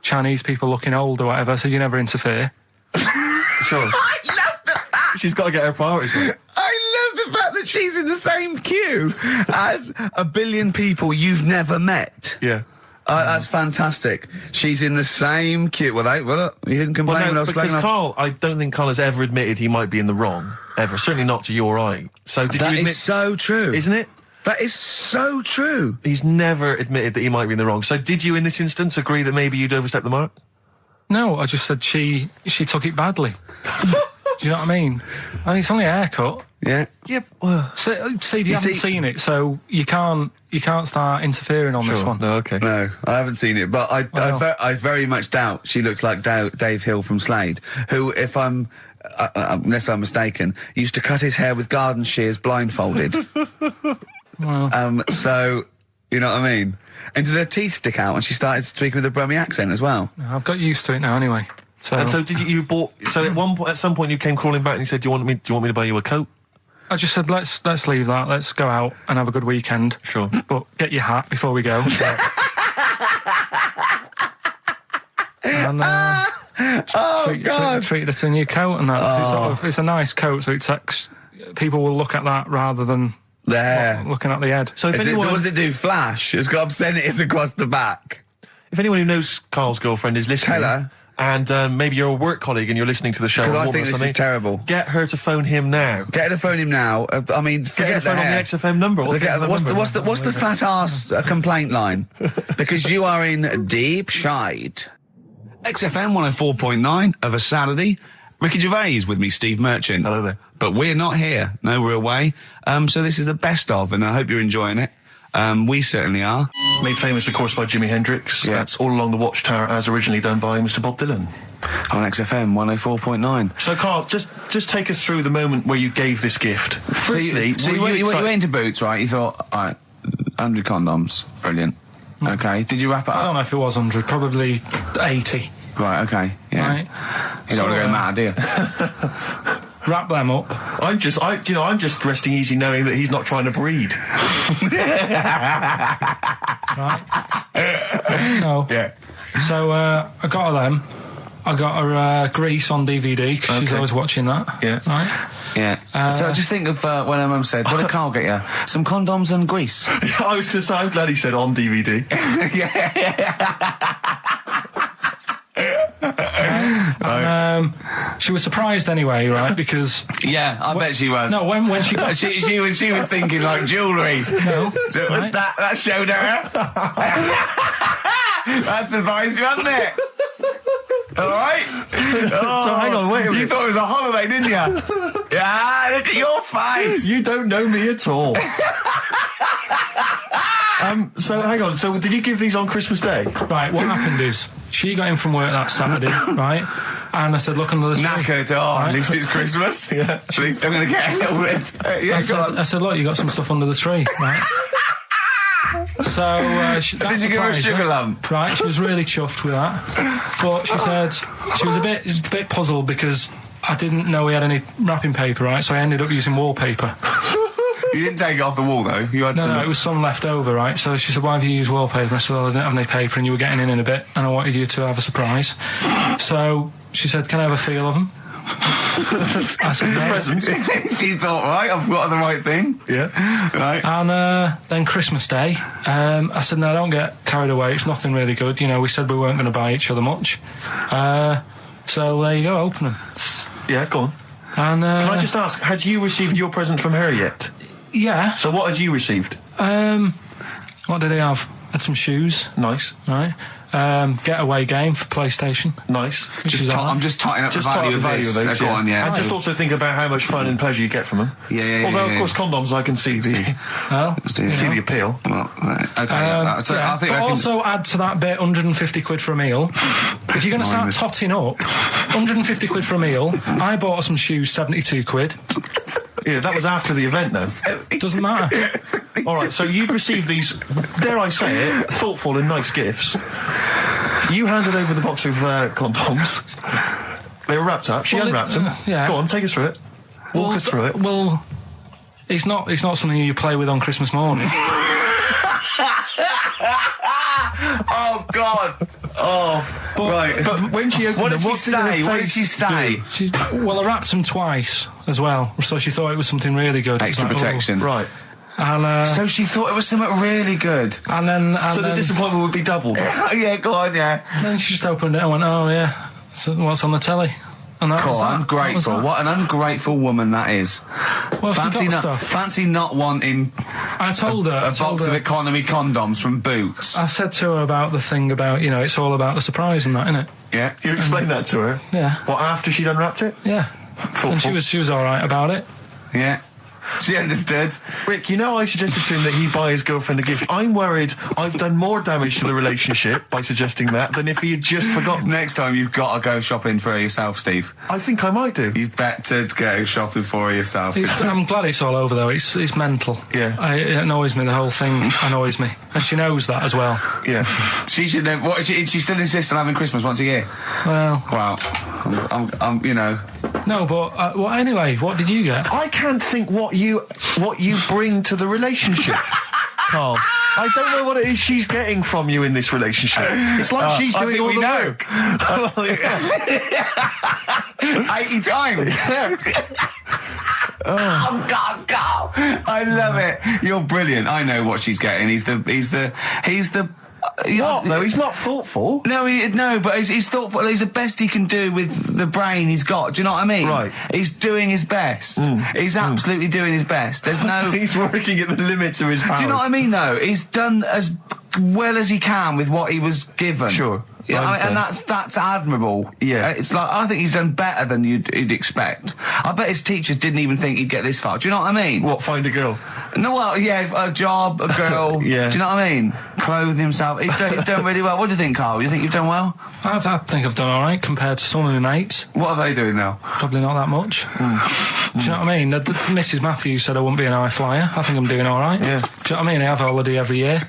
Chinese people looking old or whatever, I said, you never interfere." Sure. I love the fact. She's got to get her priorities right. I love the fact that she's in the same queue as a billion people you've never met. Yeah. That's fantastic. She's in the same queue. Well, you didn't complain when I was because slagging off. I don't think Carl has ever admitted he might be in the wrong. Ever. Certainly not to your eye. So did That you admit... is so true. Isn't it? That is so true. He's never admitted that he might be in the wrong. So did you, in this instance, agree that maybe you'd overstepped the mark? No, I just said she took it badly. Do you know what I mean? It's only a haircut. Yeah. Yep. Well, Steve, you haven't seen it, so you can't start interfering on this one. No, okay. No, I haven't seen it, but I very much doubt she looks like Dave Hill from Slade, who, if I'm, unless I'm mistaken, used to cut his hair with garden shears blindfolded. Well. So, you know what I mean? And did her teeth stick out and she started speaking with a Brummie accent as well? I've got used to it now anyway. So, And so did you bought... So at some point you came crawling back and you said, do you want me to buy you a coat? I just said, let's leave that. Let's go out and have a good weekend. Sure. But get your hat before we go. And treated her to a new coat and that. It's a nice coat, so people will look at that rather than looking at the head. So if anyone... does it do flash? It's got obscenities across the back. If anyone who knows Carl's girlfriend is listening... Tell her. And maybe you're a work colleague and you're listening to the show. Because I think this is terrible. Get her to phone him now. Get her to phone him now. I mean, forget her phone on the XFM number. What's the fat ass complaint line? Because you are in deep shite. XFM 104.9 of a Saturday. Ricky Gervais with me, Steve Merchant. Hello there. But we're not here. No, we're away. So this is the best of, and I hope you're enjoying it. We certainly are. Made famous, of course, by Jimi Hendrix. Yeah. That's All Along the Watchtower, as originally done by Mr. Bob Dylan. On XFM 104.9. So, Carl, just take us through the moment where you gave this gift. Firstly, you went into Boots, right? You thought, all right, 100 condoms. Brilliant. Okay. Did you wrap it I up? don't know if it was 100, probably 80. Right, okay. Yeah. Right. You don't want to go mad, do you? Wrap them up. I'm just resting easy knowing that he's not trying to breed. Right? No. Yeah. So I got her them. I got her Grease on DVD because she's always watching that. Yeah. Right? Yeah. So just think of when her mum said, what did Carl get you? Some condoms and grease. I was going to say, I'm glad he said on DVD. She was surprised anyway, right? Because I bet she was. no, when she got she was thinking like jewellery. no, right? That showed her. That surprised you, hasn't it? All right. So hang on, wait a minute. You thought it was a holiday, didn't you? Yeah. Look at your face. You don't know me at all. So hang on. So did you give these on Christmas Day? Right. What happened is she got in from work that Saturday, right? And I said, look under the tree. Knackered. Oh, at least it's Christmas. Yeah. At least I'm going to get a little bit. I said, look, you got some stuff under the tree, right? So did you give her a sugar lump? Right, she was really chuffed with that. But she said she was a bit puzzled because I didn't know we had any wrapping paper, right? So I ended up using wallpaper. You didn't take it off the wall though. You had No, it was some left over, right? So she said, why have you used wallpaper? I said, well, I didn't have any paper and you were getting in a bit and I wanted you to have a surprise. So she said, can I have a feel of them? I said, no. Presents. She thought, right, I've got the right thing. Yeah. Right. And then Christmas Day, I said, no, don't get carried away. It's nothing really good. You know, we said we weren't going to buy each other much. So there you go, open them. Yeah, go on. And Can I just ask, had you received your present from her yet? yeah. So what had you received? What did he have? Had some shoes, Nice. right? Getaway game for PlayStation. Nice. Which is all right. I'm just totting up Just the talk value the of value this. of those, Go on, yeah. And just also think about how much fun and pleasure you get from them. Yeah. Although, yeah. of course, condoms, I can see the Well, do see it. the appeal. Well, okay. So yeah, I think but I can... also add to that bit 150 quid for a meal. If you're going to start Minus. totting up, 150 quid for a meal. I bought her some shoes, 72 quid. Yeah, that was after the event, though. Doesn't matter. All right, so you'd received these, dare I say it, thoughtful and nice gifts. You handed over the box of condoms. They were wrapped up. She Well, unwrapped them. yeah. Go on, take us through it. Walk us through it. Well, it's not something you play with on Christmas morning. Oh, God. Oh, right. But when she opened What them, did she say? What did she say? Well, I wrapped them twice as well, so she thought it was something really good. Extra It was like, protection. Right. Oh. And, So she thought it was something really good. and then So the disappointment would be doubled. Yeah, go on, yeah. then she just opened it and went, oh yeah, so what's on the telly? And that was Cool, that. ungrateful. That was What an ungrateful woman that is. that. Well, she got stuff. Fancy not wanting I told her. a I told box of her. economy condoms from Boots. I said to her about the thing about, it's all about the surprise and that, innit? Yeah. You explained that to her? Yeah. What, after she'd unwrapped it? Yeah. Thoughtful. And she was all right about it. Yeah. She understood. Rick, I suggested to him that he buy his girlfriend a gift. I'm worried I've done more damage to the relationship by suggesting that than if he had just forgotten. Next time you've got to go shopping for her yourself, Steve. I think I might do. You've better go shopping for her yourself. I'm glad it's all over though. It's mental. Yeah. It annoys me. The whole thing annoys me, and she knows that as well. Yeah. She should know. What, she still insists on having Christmas once a year? Well, Wow. I'm no, but well, anyway, what did you get? I can't think what you bring to the relationship, Carl. I don't know what it is she's getting from you in this relationship. It's like she's I doing think all we the know. work. Well, yeah. 80 times. Oh God, God! I love it. You're brilliant. I know what she's getting. He's the. What? No, he's not thoughtful. No, but he's thoughtful. He's the best he can do with the brain he's got. Do you know what I mean? Right. He's doing his best. He's absolutely doing his best. There's no. He's working at the limits of his powers. Do you know what I mean? Though he's done as well as he can with what he was given. Sure. Yeah, I and understand. that's admirable. Yeah. It's like, I think he's done better than you'd expect. I bet his teachers didn't even think he'd get this far. Do you know what I mean? What, find a girl? No, well, yeah, a job, a girl. Yeah. Do you know what I mean? Clothing himself. He's done really well. What do you think, Carl? You think you've done well? I think I've done all right compared to some of my mates. What are they doing now? Probably not that much. Do you know what I mean? Mrs. Matthews said I wouldn't be an high flyer. I think I'm doing all right. Yeah. Do you know what I mean? I have a holiday every year.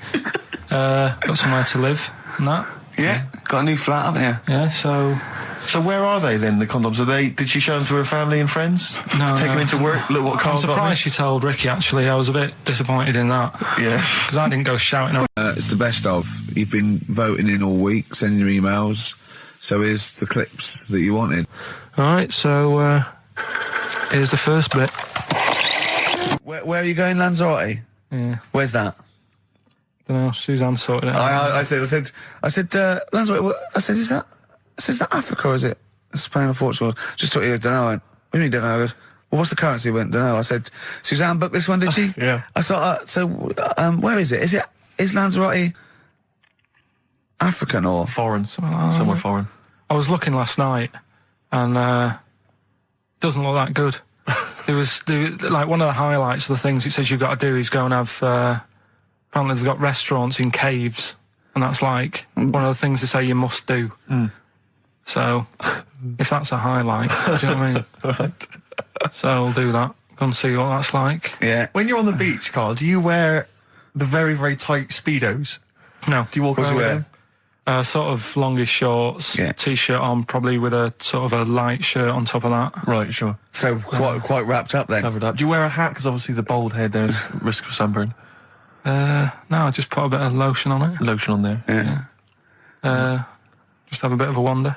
Got somewhere to live and that. Yeah. Got a new flat, haven't you? Yeah, so... So where are they then, the condoms? Did she show them to her family and friends? No, Take no. them into work? Look what I'm Carl's got me? surprised she told Ricky, actually. I was a bit disappointed in that. Yeah. Because I didn't go shouting out. It's the best of. You've been voting in all week, sending your emails. So here's the clips that you wanted. All right, so here's the first bit. Where are you going, Lanzarote? Yeah. Where's that? Don't know, Suzanne sorted it out. I said, Lanzarote. I said, is that Africa or is it Spain or Portugal? Just told you, don't know. I went, what do you mean, don't know? I goes, well, what's the currency? I went, don't know. I said, Suzanne booked this one, did she? Yeah. I thought, where is it? Is Lanzarote African or? Foreign. Somewhere foreign. I was looking last night, and doesn't look that good. There was like one of the highlights of the things it says you've got to do is go and have. Apparently they've got restaurants in caves, and that's like one of the things they say you must do. So, if that's a highlight, do you know what I mean? Right. So I'll do that. Go and see what that's like. Yeah. When you're on the beach, Carl, do you wear the very, very tight Speedos? No. Do you walk What's around with wear? them? Sort of longish shorts, Yeah. t-shirt on, probably with a sort of a light shirt on top of that. Right, sure. So quite wrapped up then. Covered up. Do you wear a hat? Because obviously the bald head, there's risk of sunburn. No, I just put a bit of lotion on it. Lotion on there. Yeah. Just have a bit of a wander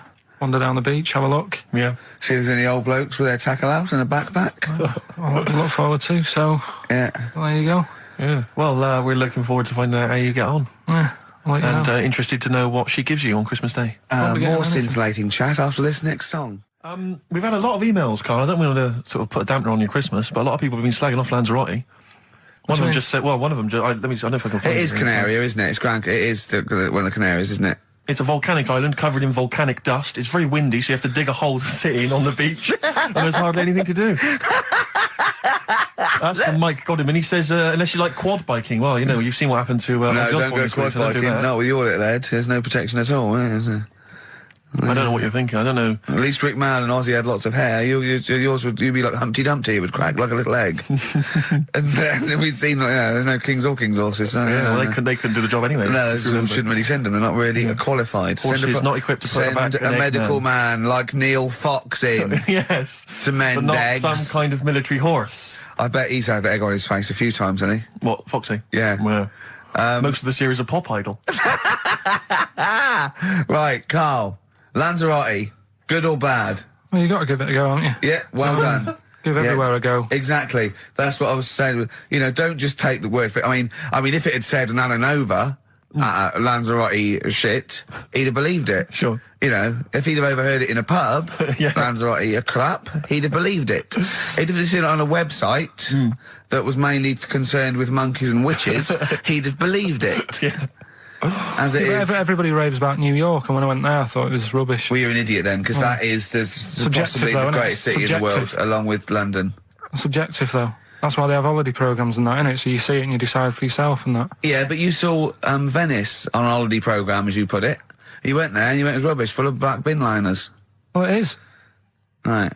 down the beach, have a look. Yeah. See if there's any old blokes with their tackle out and a backpack. A lot to look forward to, so Yeah. there you go. Yeah. Well, we're looking forward to finding out how you get on. Yeah, I'll let you And know. interested to know what she gives you on Christmas Day. Won't be getting More anything. scintillating chat after this next song. We've had a lot of emails, Carl. I don't want to sort of put a dampener on your Christmas, but a lot of people have been slagging off Lanzarote. One of them just said, well, one of them, I don't know if I can find It is Canaria, isn't it? It's It is one of the Canaries, isn't it? It's a volcanic island covered in volcanic dust. It's very windy, so you have to dig a hole to sit in on the beach, and there's hardly anything to do. That's from Mike Godham, he says, unless you like quad biking, well, you know, you've seen what happened to No, Ozzy don't Osbourne go this week, quad so don't do biking. that. Not with your little head. There's no protection at all, is there? I don't know what you're thinking. I don't know. At least Rick Mann and Ozzy had lots of hair. Yours would be like Humpty Dumpty. It would crack like a little egg. And then we'd seen, there's no kings or kings horses. So, Yeah, well, they couldn't do the job anyway. No, if you remember. shouldn't really send them. They're not really qualified. Horses not equipped to put back Send an a egg medical man. man like Neil Fox in Yes. to mend But not eggs. some kind of military horse. I bet he's had egg on his face a few times, hasn't he? What, Foxy? Yeah. Well, most of the series are Pop Idol. Right, Carl. Lanzarote, good or bad? Well, you got to give it a go, haven't you? Yeah, well done. Give everywhere a go. Exactly. That's what I was saying. You know, don't just take the word for it. I mean, if it had said an Alanova, Lanzarote shit, he'd have believed it. Sure. You know, if he'd have overheard it in a pub, Yeah. Lanzarote a crap, he'd have believed it. He'd have seen it on a website that was mainly concerned with monkeys and witches, he'd have believed it. Yeah. As it is. Everybody raves about New York, and when I went there, I thought it was rubbish. Well, you're an idiot then, because there's Subjective possibly though, the isn't it? greatest city in the world, Subjective. along with London. Subjective, though. That's why they have holiday programmes and that, innit? So you see it and you decide for yourself and that. Yeah, but you saw Venice on a holiday programme, as you put it. You went there and you went, it was rubbish, full of black bin liners. Well, it is. Right.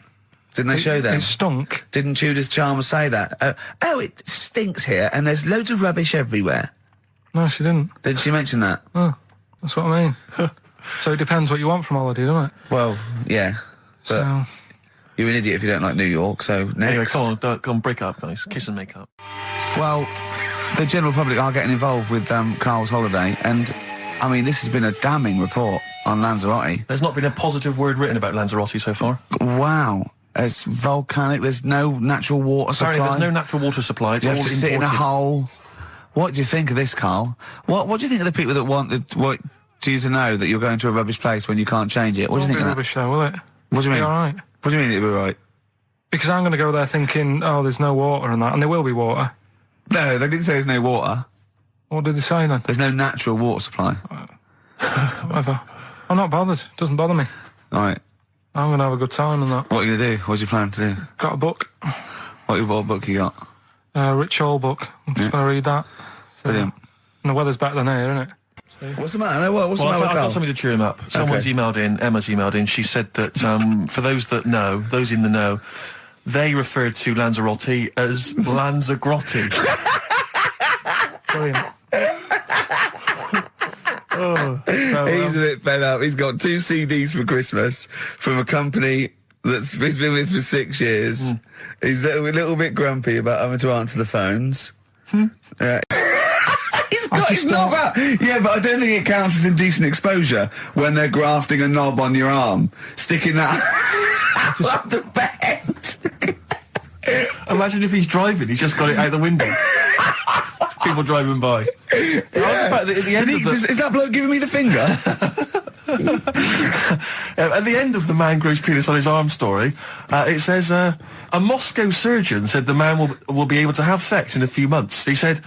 Didn't they show them? It stunk. Didn't Judith Chalmers say that? Oh, it stinks here and there's loads of rubbish everywhere. No, she didn't. Did she mention that? Oh, that's what I mean. So it depends what you want from holiday, doesn't it? Well, yeah. But So, you're an idiot if you don't like New York, so next. Anyway, come on, break up, guys. Kiss and make up. Well, the general public are getting involved with Carl's holiday, and I mean, this has been a damning report on Lanzarote. There's not been a positive word written about Lanzarote so far. Wow. It's volcanic, there's no natural water supply. Apparently there's no natural water supply. It's You all have to sit in a imported. hole. What do you think of this, Carl? What do you think of the people that want you to know that you're going to a rubbish place when you can't change it? What do you won't think be of that? rubbish though, will it? What do you Be mean? all right. What do you mean it'll be right? Because I'm going to go there thinking, oh, there's no water and that, and there will be water. No, they didn't say there's no water. What did they say then? There's no natural water supply. Whatever. I'm not bothered. Doesn't bother me. All right. I'm going to have a good time and that. What are you going to do? What do you plan to do? Got a book. What book you got? Rich Hall book. I'm just going to read that. So, Brilliant. and the weather's better than here, isn't it? What's the matter? What's Well, the matter I've with got Carl? something to cheer him up. Someone's emailed in, Emma's emailed in, she said that for those that know, those in the know, they referred to Lanzarote as Lanzagrotte. Brilliant. He's a bit fed up. He's got 2 CDs for Christmas from a company that's he's been with for 6 years. He's a little bit grumpy about having to answer the phones. He's not about. Yeah, but I don't think it counts as indecent exposure when they're grafting a knob on your arm, sticking that up the bed. Imagine if he's driving, he's just got it out the window. People driving by. Yeah. The fact that at the end of the, Is that bloke giving me the finger? at the end of the man grows penis on his arm story, it says a Moscow surgeon said the man will be able to have sex in a few months. He said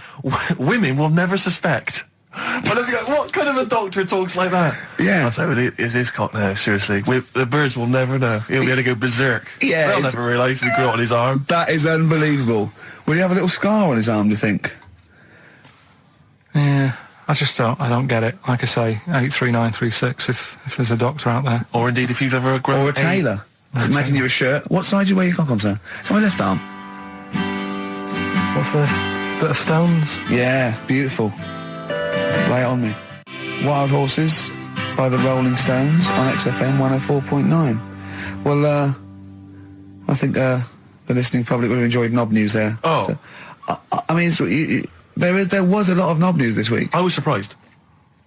women will never suspect. But I think, what kind of a doctor talks like that? Yeah. I'll tell you, it's his cock now, seriously. The birds will never know. He'll be able to go berserk. Yeah, They'll it's- never realise we grew it on his arm. That is unbelievable. Will he have a little scar on his arm, do you think? Yeah. I don't get it. Like I say, 83936 if there's a doctor out there. Or indeed, if you've ever grown Or a tailor. Making you a shirt. What side do you wear your cock on, sir? It's on my left arm. What's this? Bit of stones? Yeah, beautiful. Lay it on me. Wild Horses by the Rolling Stones on XFM 104.9. Well, I think the listening public would have enjoyed knob news there. Oh. So, I mean, there was a lot of knob news this week. I was surprised.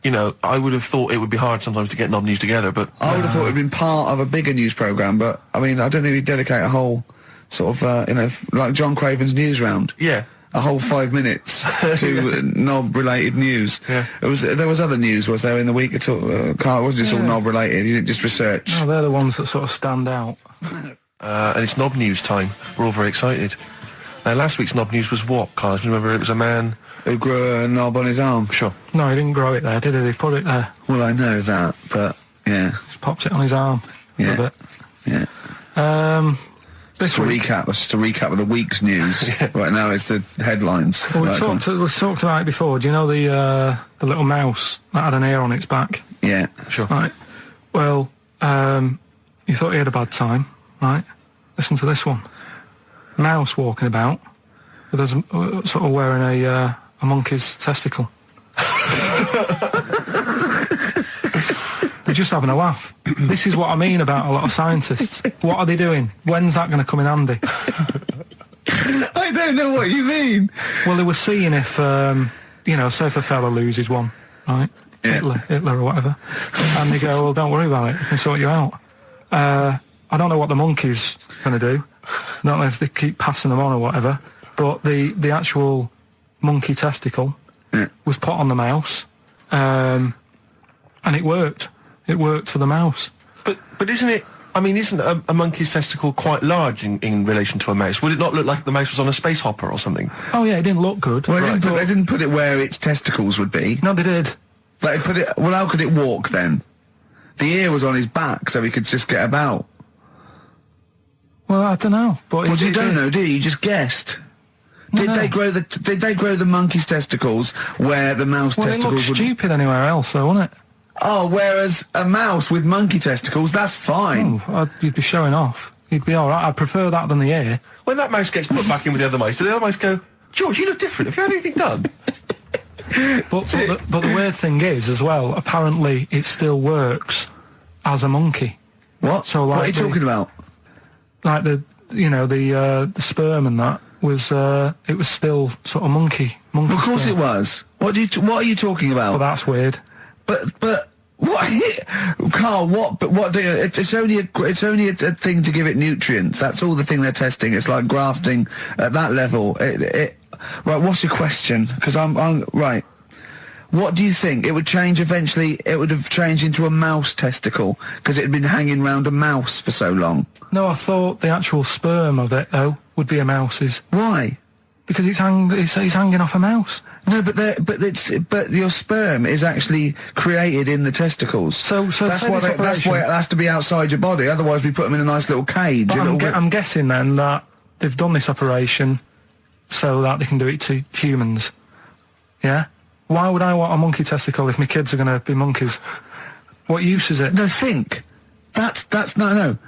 You know, I would have thought it would be hard sometimes to get knob news together, but I would have thought it would have been part of a bigger news programme, but, I mean, I don't think we'd dedicate a whole sort of, like John Craven's news round. yeah. A whole 5 minutes to knob-related news. Yeah. There was other news, was there, in the week at all? Carl, it wasn't just all knob-related, you didn't just research. No, they're the ones that sort of stand out. And it's knob news time. We're all very excited. Last week's knob news was what, Carl? Do you remember it was a man Who grew a knob on his arm? Sure. No, he didn't grow it there, did he? He put it there. Well, I know that, but yeah, Just popped it on his arm. Yeah. A bit. yeah. This Just a week, recap. Just a recap of the week's news. Right now, it's the headlines. well, we Right, go on. talked about it before. Do you know the little mouse that had an ear on its back? Yeah. Sure. Right. Well, you thought he had a bad time, right? Listen to this one. Mouse walking about with us sort of wearing a monkey's testicle. They're just having a laugh. This is what I mean about a lot of scientists. What are they doing? When's that going to come in handy? I don't know what you mean. Well, they were seeing if, say if a fella loses one, right? Yeah. Hitler or whatever. And they go, well, don't worry about it. We can sort you out. I don't know what the monkey's going to do. I don't know if they keep passing them on or whatever. But the actual monkey testicle was put on the mouse. And it worked. It worked for the mouse. But isn't it... I mean, isn't a monkey's testicle quite large in relation to a mouse? Would it not look like the mouse was on a space hopper or something? Oh, yeah, it didn't look good. Well, they didn't put it where its testicles would be. No, they did. Like, put it. Well, how could it walk then? The ear was on his back, so he could just get about. Well, I don't know. But Well, you don't know, do you? You just guessed. Did they grow the monkey's testicles where the mouse Well, it testicles looked would? stupid anywhere else, though, wouldn't it? Oh, whereas a mouse with monkey testicles, that's fine. You'd be showing off. You'd be all right. I'd prefer that than the ear. When that mouse gets put back in with the other mice, do the other mice go, George, you look different. Have you had anything done? But the weird thing is, as well, apparently it still works as a monkey. What? So, like what are you talking about? Like the sperm and that was it was still sort of monkey. Of course sperm. it was. What are you talking about? Well, that's weird. But what, Carl? What? But what? It's only a thing to give it nutrients. That's all the thing they're testing. It's like grafting at that level. Right. What's your question? Because I'm right. What do you think? It would change eventually. It would have changed into a mouse testicle because it had been hanging round a mouse for so long. No, I thought the actual sperm of it though would be a mouse's Why? because it's hanging off a mouse. No, but your sperm is actually created in the testicles. So that's say why this that's why it has to be outside your body. Otherwise, we put them in a nice little cage. But a little bit. I'm guessing then that they've done this operation so that they can do it to humans. Yeah? Why would I want a monkey testicle if my kids are going to be monkeys? What use is it? No, think. That's no.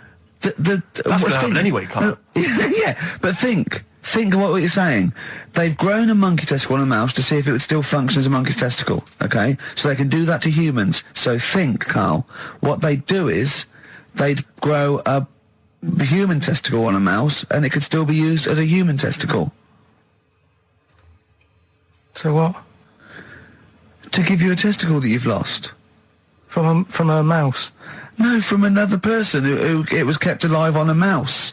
That's going to happen anyway, Carl. Yeah, but think. Think of what you're saying. They've grown a monkey testicle on a mouse to see if it would still function as a monkey's testicle, okay? So they can do that to humans. So think, Carl. What they'd do is they'd grow a human testicle on a mouse and it could still be used as a human testicle. So what? To give you a testicle that you've lost. From a mouse? No, from another person who it was kept alive on a mouse.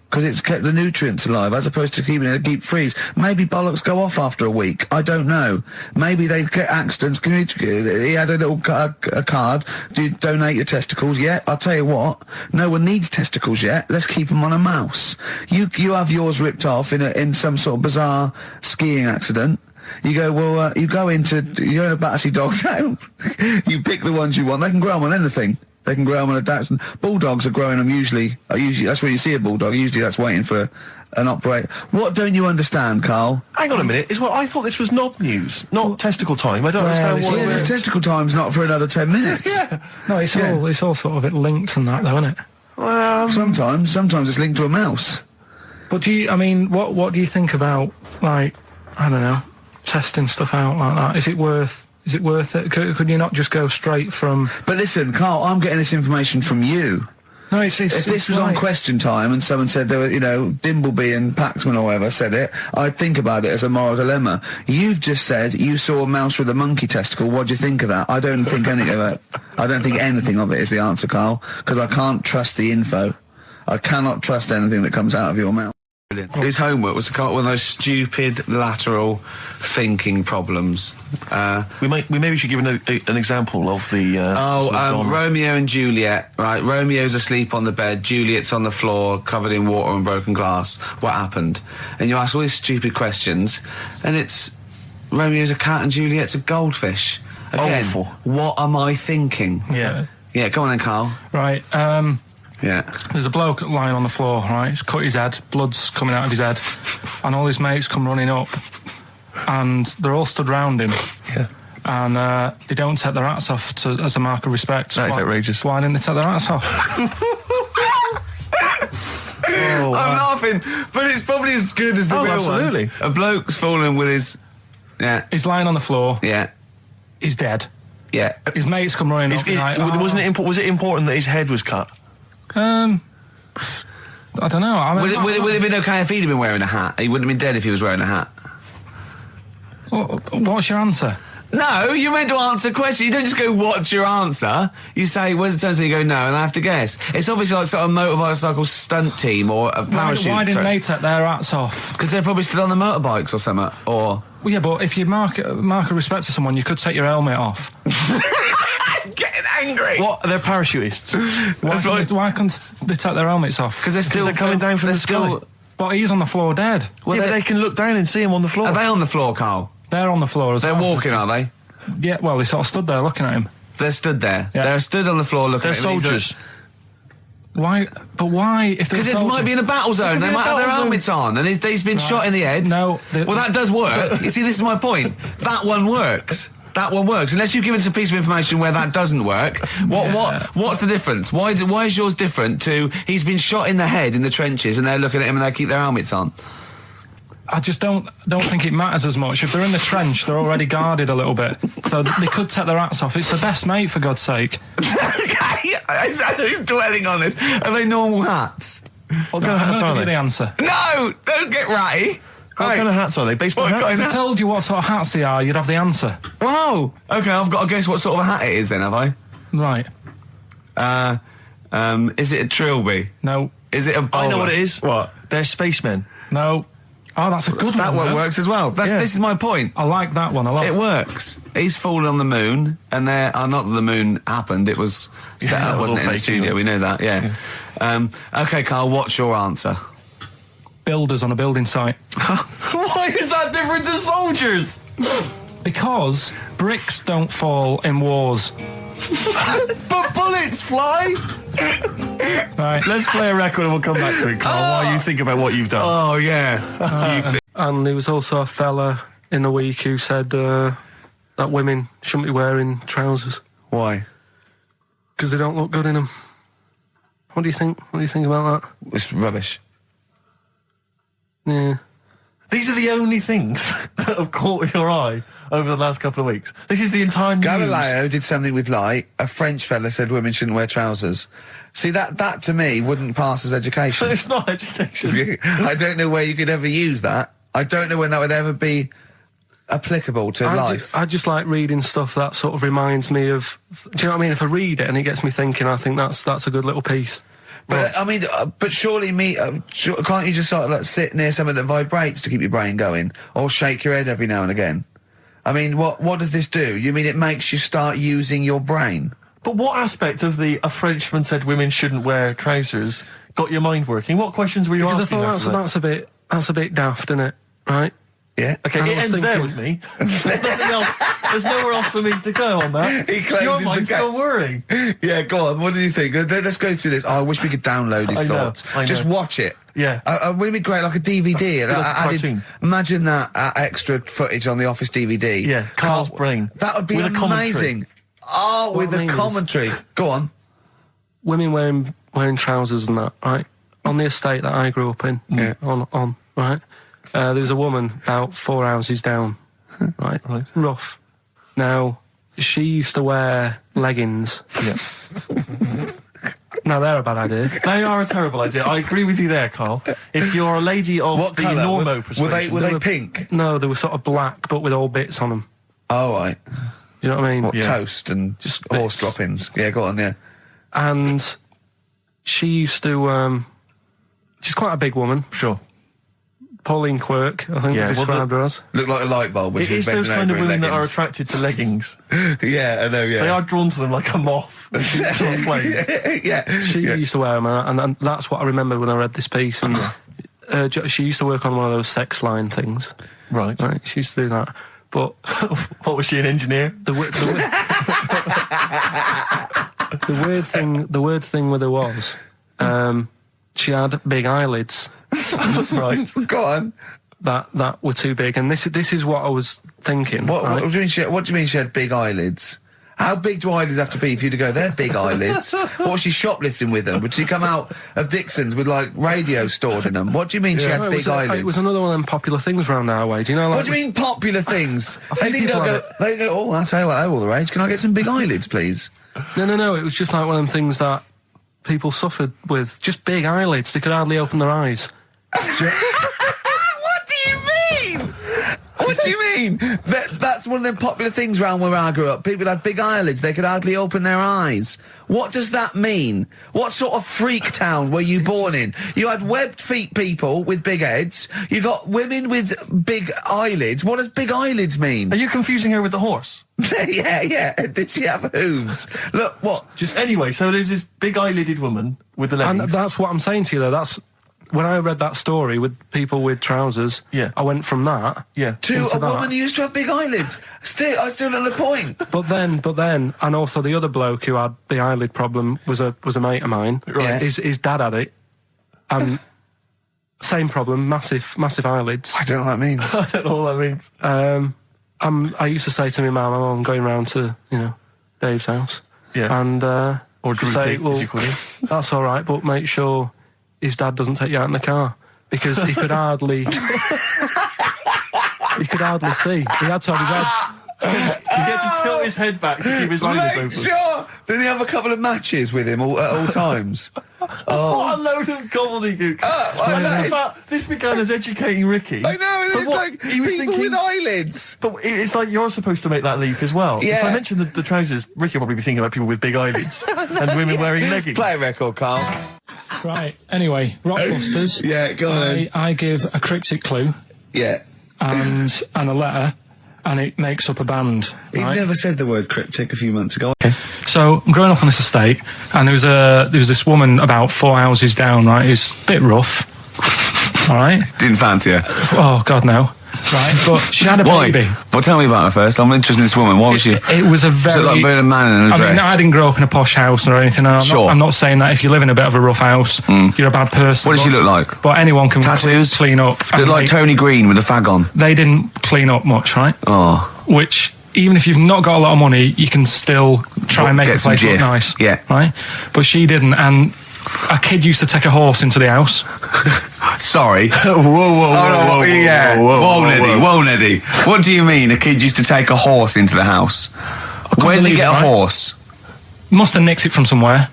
Because it's kept the nutrients alive, as opposed to keeping it in a deep freeze. Maybe bollocks go off after a week. I don't know. Maybe they get accidents. He had a little a card. Do you donate your testicles? Yeah, I'll tell you what. No one needs testicles yet. Let's keep them on a mouse. You have yours ripped off in some sort of bizarre skiing accident. You go, well, you go into a Battersea Dog Town. You pick the ones you want. They can grow them on anything. They can grow them on a Dachshund. Bulldogs are growing them usually, that's where you see a bulldog. Usually that's waiting for an operator. What don't you understand, Carl? Hang on a minute. I thought this was knob news, not testicle time. I don't understand it's- what... Yeah, this testicle time's not for another 10 minutes. Yeah. No, it's all sort of linked and that though, isn't it? Well, Sometimes it's linked to a mouse. But what do you think about, like, I don't know, testing stuff out like that? Is it worth it? Could you not just go straight from... But listen, Carl, I'm getting this information from you. No, if This was on Question Time and someone said there were, Dimbleby and Paxman or whatever said it, I'd think about it as a moral dilemma. You've just said you saw a mouse with a monkey testicle. What do you think of that? I don't think any of it. I don't think anything of it is the answer, Carl, because I can't trust the info. I cannot trust anything that comes out of your mouth. His homework was to come up with one of those stupid lateral thinking problems. We maybe should give an example of the. sort of genre. Romeo and Juliet. Right, Romeo's asleep on the bed, Juliet's on the floor, covered in water and broken glass. What happened? And you ask all these stupid questions, and it's Romeo's a cat and Juliet's a goldfish. Again, Awful. what am I thinking? Yeah. Yeah, go on then, Carl. Right. Yeah. There's a bloke lying on the floor, right? He's cut his head, blood's coming out of his head, and all his mates come running up, and they're all stood round him. Yeah. And they don't take their hats off as a mark of respect. That is outrageous. Why didn't they take their hats off? Oh, I'm laughing, but it's probably as good as the real absolutely. ones. A bloke's fallen with his... Yeah, He's lying on the floor. yeah, He's dead. yeah. His mates come running up. Like, Was it important that his head was cut? I don't know. I mean, Would it have been okay if he'd have been wearing a hat? He wouldn't have been dead if he was wearing a hat. What's your answer? No, you're meant to answer questions. You don't just go, what's your answer? You say, where's the turn? You go, no, and I have to guess. It's obviously like sort of motorcycle stunt team or a parachute. Why didn't they take their hats off? Because they're probably still on the motorbikes or something. Or... Well, yeah, but if you mark a respect to someone, you could take your helmet off. I'm getting angry. What? They're parachutists. Why couldn't they take their helmets off? Because they're coming down from the sky. But he's on the floor dead. Well, they can look down and see him on the floor. Are they on the floor, Carl? They're on the floor as They're well. walking, are they? Yeah, well, they sort of stood there looking at him. They're stood there. Yeah. They're stood on the floor looking They're at him. soldiers. Why? But why? If Because it might be in a battle zone. They might have their helmets on, and he's been shot in the head. No. Well, that does work. You see, this is my point. That one works. That one works. Unless you've given us a piece of information where that doesn't work. What's the difference? Why is yours different to he's been shot in the head in the trenches and they're looking at him and they keep their helmets on? I just don't think it matters as much. If they're in the trench, they're already guarded a little bit, so they could take their hats off. It's the best mate, for God's sake. Okay, who's dwelling on this? Are they normal hats? What kind of hats I'm are going to give you they? the answer. No, don't get ratty. What kind of hats are they? Baseball hats? If I told you what sort of hats they are, you'd have the answer. Wow. Okay, I've got to guess what sort of a hat it is then, have I? Right. Is it a trilby? No. Is it a bowler? I know what it is. What? They're spacemen. No. Oh, that's a good That one. one though. works as well. This is my point. I like that one a lot. It works. He's fallen on the moon, and not that the moon happened. It was set Yeah, up, it was wasn't all it, in the fake, studio? yeah. We know that. Yeah. Okay, Carl. What's your answer? Builders on a building site. Why is that different to soldiers? Because bricks don't fall in wars. But bullets fly. Right. Let's play a record and we'll come back to it, Carl, while you think about what you've done. Oh yeah. And there was also a fella in the week who said that women shouldn't be wearing trousers Why? because they don't look good in them. What do you think? What do you think about that? It's rubbish. Yeah. These are the only things that have caught your eye over the last couple of weeks. This is the entire news. Galileo did something with light. A French fella said women shouldn't wear trousers. See, that to me wouldn't pass as education. It's not education. I don't know where you could ever use that. I don't know when that would ever be applicable to life. I just like reading stuff that sort of reminds me of. Do you know what I mean? If I read it and it gets me thinking, I think that's a good little piece. But I mean, but surely can't you just sort of like sit near something that vibrates to keep your brain going, or shake your head every now and again? I mean, what does this do? You mean it makes you start using your brain? But what aspect of a Frenchman said women shouldn't wear trousers got your mind working? What questions were you Because I asking? thought after that? that's a bit daft, isn't it? Right? Yeah. Okay, I it was ends there thinking- with me. There's nothing else. There's nowhere else for me to go on that. He closes Your the mind's gap. still worrying. Yeah, go on. What do you think? Let's go through this. Oh, I wish we could download his I know, thoughts. I know. Just watch it. Yeah. Wouldn't it be great, like a DVD? Like a cartoon. Imagine that extra footage on the Office DVD. Yeah, Carl's brain. That would be With a commentary. amazing. Oh, with I a mean is- commentary. Go on. Women wearing trousers and that, right? On the estate that I grew up in, Yeah. on right? There was a woman about 4 houses down, right? Right. Rough. Now, she used to wear leggings. Yeah. Now, they're a bad idea. They are a terrible idea. I agree with you there, Carl. If you're a lady of What the colour? normo Were persuasion... they pink? No, they were sort of black, but with all bits on them. Oh, right. Do you know what I mean? What, Yeah. toast and Just horse bits. droppings? Yeah, go on, yeah. And she used to... she's quite a big woman. Sure. Pauline Quirk, I think Yeah, we well, described her as. Look like a light bulb. When It she was is those bending kind of over in women that are leggings. attracted to leggings. Yeah, I know. Yeah. They are drawn to them like a moth. To a flame. yeah. She used to wear them, and that's what I remember when I read this piece. And she used to work on one of those sex line things. Right. Right, she used to do that. But What was she, an engineer? the weird thing with her was, she had big eyelids Right. Go on. that were too big, and this is what I was thinking. What right? do you mean she had big eyelids? How big do eyelids have to be for you to go, they're big eyelids? What was she shoplifting with them? Would she come out of Dixon's with, like, radio stored in them? What do you mean she had No, big eyelids? It was another one of them popular things around our way. Do you know? Like, What do you mean popular things? think They people go, oh, I'll tell you what, they're all the rage. Can I get some big eyelids, please? No. It was just like one of them things that people suffered with. Just big eyelids. They could hardly open their eyes. What do you mean? What do you mean? That's one of them popular things around where I grew up. People had big eyelids. They could hardly open their eyes. What does that mean? What sort of freak town were you born in? You had webbed feet people with big heads. You got women with big eyelids. What does big eyelids mean? Are you confusing her with the horse? yeah. Did she have hooves? Look, what? Anyway, so there's this big eyelided woman with the And leggings. that's what I'm saying to you there. That's when I read that story with people with trousers. Yeah. I went from that. Yeah. To into a that. woman who used to have big eyelids. I still know the point. But then, and also the other bloke who had the eyelid problem was a mate of mine. Right. His dad had it, and same problem, massive eyelids. I don't know what that means. I don't know what that means. I used to say to my mum, I'm going round to Dave's house, Yeah. and Or to Drew say, Pig, well, as you call him. that's all right, but make sure his dad doesn't take you out in the car because he could hardly see. He had to have his head. He had to tilt his head back to keep his eyelids Make open. sure. Didn't he have a couple of matches with him at all times? What a load of gobbledygook. well, that is- But this began as educating Ricky. I know. So It's what, like he was people thinking, with eyelids. but it's like you're supposed to make that leap as well. If Yeah. I mentioned the trousers, Ricky will probably be thinking about people with big eyelids and women wearing leggings. Play a record, Carl. Right. Anyway, Rockbusters. Yeah, go on then. I give a cryptic clue Yeah. and a letter, and it makes up a band. He Right? never said the word cryptic a few months ago. So I'm growing up on this estate, and there was this woman about 4 houses down. Right, who's a bit rough. All right. Didn't fancy her. Oh God, no. Right, but she had a Why? baby. Well, tell me about her first. I'm interested in this woman. Why was she? It was a very. like being a man in a I mean, dress? I didn't grow up in a posh house or anything. And Sure. I'm not saying that if you live in a bit of a rough house, you're a bad person. What does she but- look like? But anyone can Tattoos? clean up. Look and like Tony Green with a fag on. they didn't clean up much, right? Oh. Which, even if you've not got a lot of money, you can still try and make Get the some place look jiff. nice. Yeah. Right? But she didn't, and a kid used to take a horse into the house. Sorry. Whoa, Neddy. What do you mean a kid used to take a horse into the house? Where did they believe get it, a right? horse? Must have nicked it from somewhere.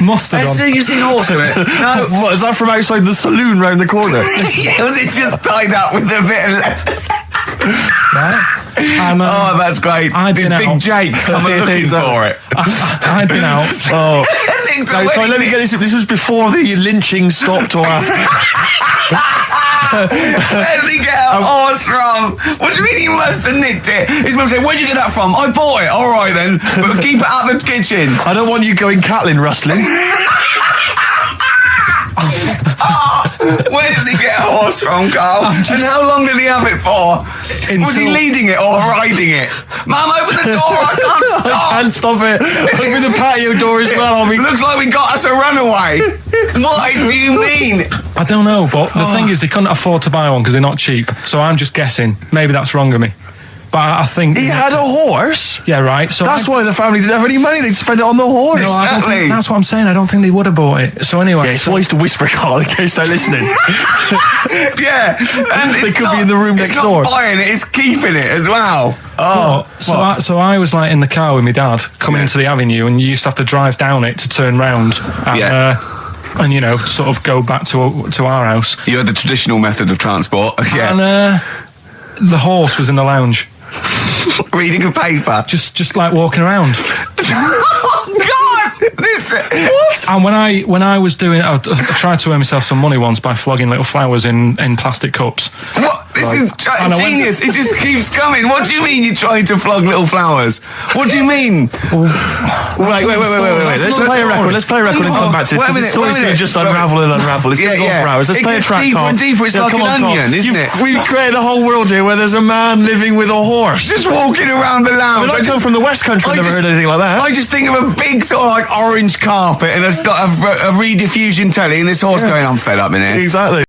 Must have done. You seen a horse in it? No. What, is that from outside the saloon round the corner? Yeah, was it just tied up with a bit of leather? Right? And, Oh, that's great. I'd Did been Big out. Jake come looking for it? I'd been out. Oh. No, sorry, let me get this. This was before the lynching stopped or after. Where did he get a horse from? What do you mean he must have nicked it? His mum said, where'd you get that from? I bought it. All right then, but keep it out of the kitchen. I don't want you going Catlin rustling. Where did he get a horse from, Carl? And how long did he have it for? Was he Until- leading it or riding it? Mum, open the door, I can't I stop. can't stop it. Open the patio door as well. I'll be... Looks like we got us a runaway. What do you mean? I don't know, but the thing is, they couldn't afford to buy one because they're not cheap. So I'm just guessing. Maybe that's wrong of me. But I think... He had a horse. Yeah, right. So That's why the family didn't have any money. They'd spend it on the horse. No, I don't Exactly. think, that's what I'm saying. I don't think they would have bought it. So anyway, Yeah, it's so, wise to whisper, Carl, in case they're listening. Yeah. And They it's could be not- in the room it's next not door. buying it, it's keeping it as well. Oh, so I was like in the car with my dad coming into the avenue, and you used to have to drive down it to turn round. And, Yeah. and sort of go back to our house. You had the traditional method of transport. Yeah. And the horse was in the lounge, Reading a paper. just like walking around. Oh, God! What? And when I was doing, I tried to earn myself some money once by flogging little flowers in plastic cups. What? This is And I went- genius. It just keeps coming. What do you mean you're trying to flog little flowers? What do you mean? Wait. Let's play a record. Let's play a record and come back to this. Wait a Because minute, the story's wait a going to minute. just unravel and unravel. It's going to go on for hours. Let's It play a gets track, deeper Carl. and deeper. It's like come an on, Carl. onion, isn't it? We've created a whole world here where there's a man living with a horse. Just walking around the lounge. I come from the West Country. I've never heard anything like that. I just think of a big sort of like orange carpet and a rediffusion telly and this horse going, I'm fed up in here. Exactly.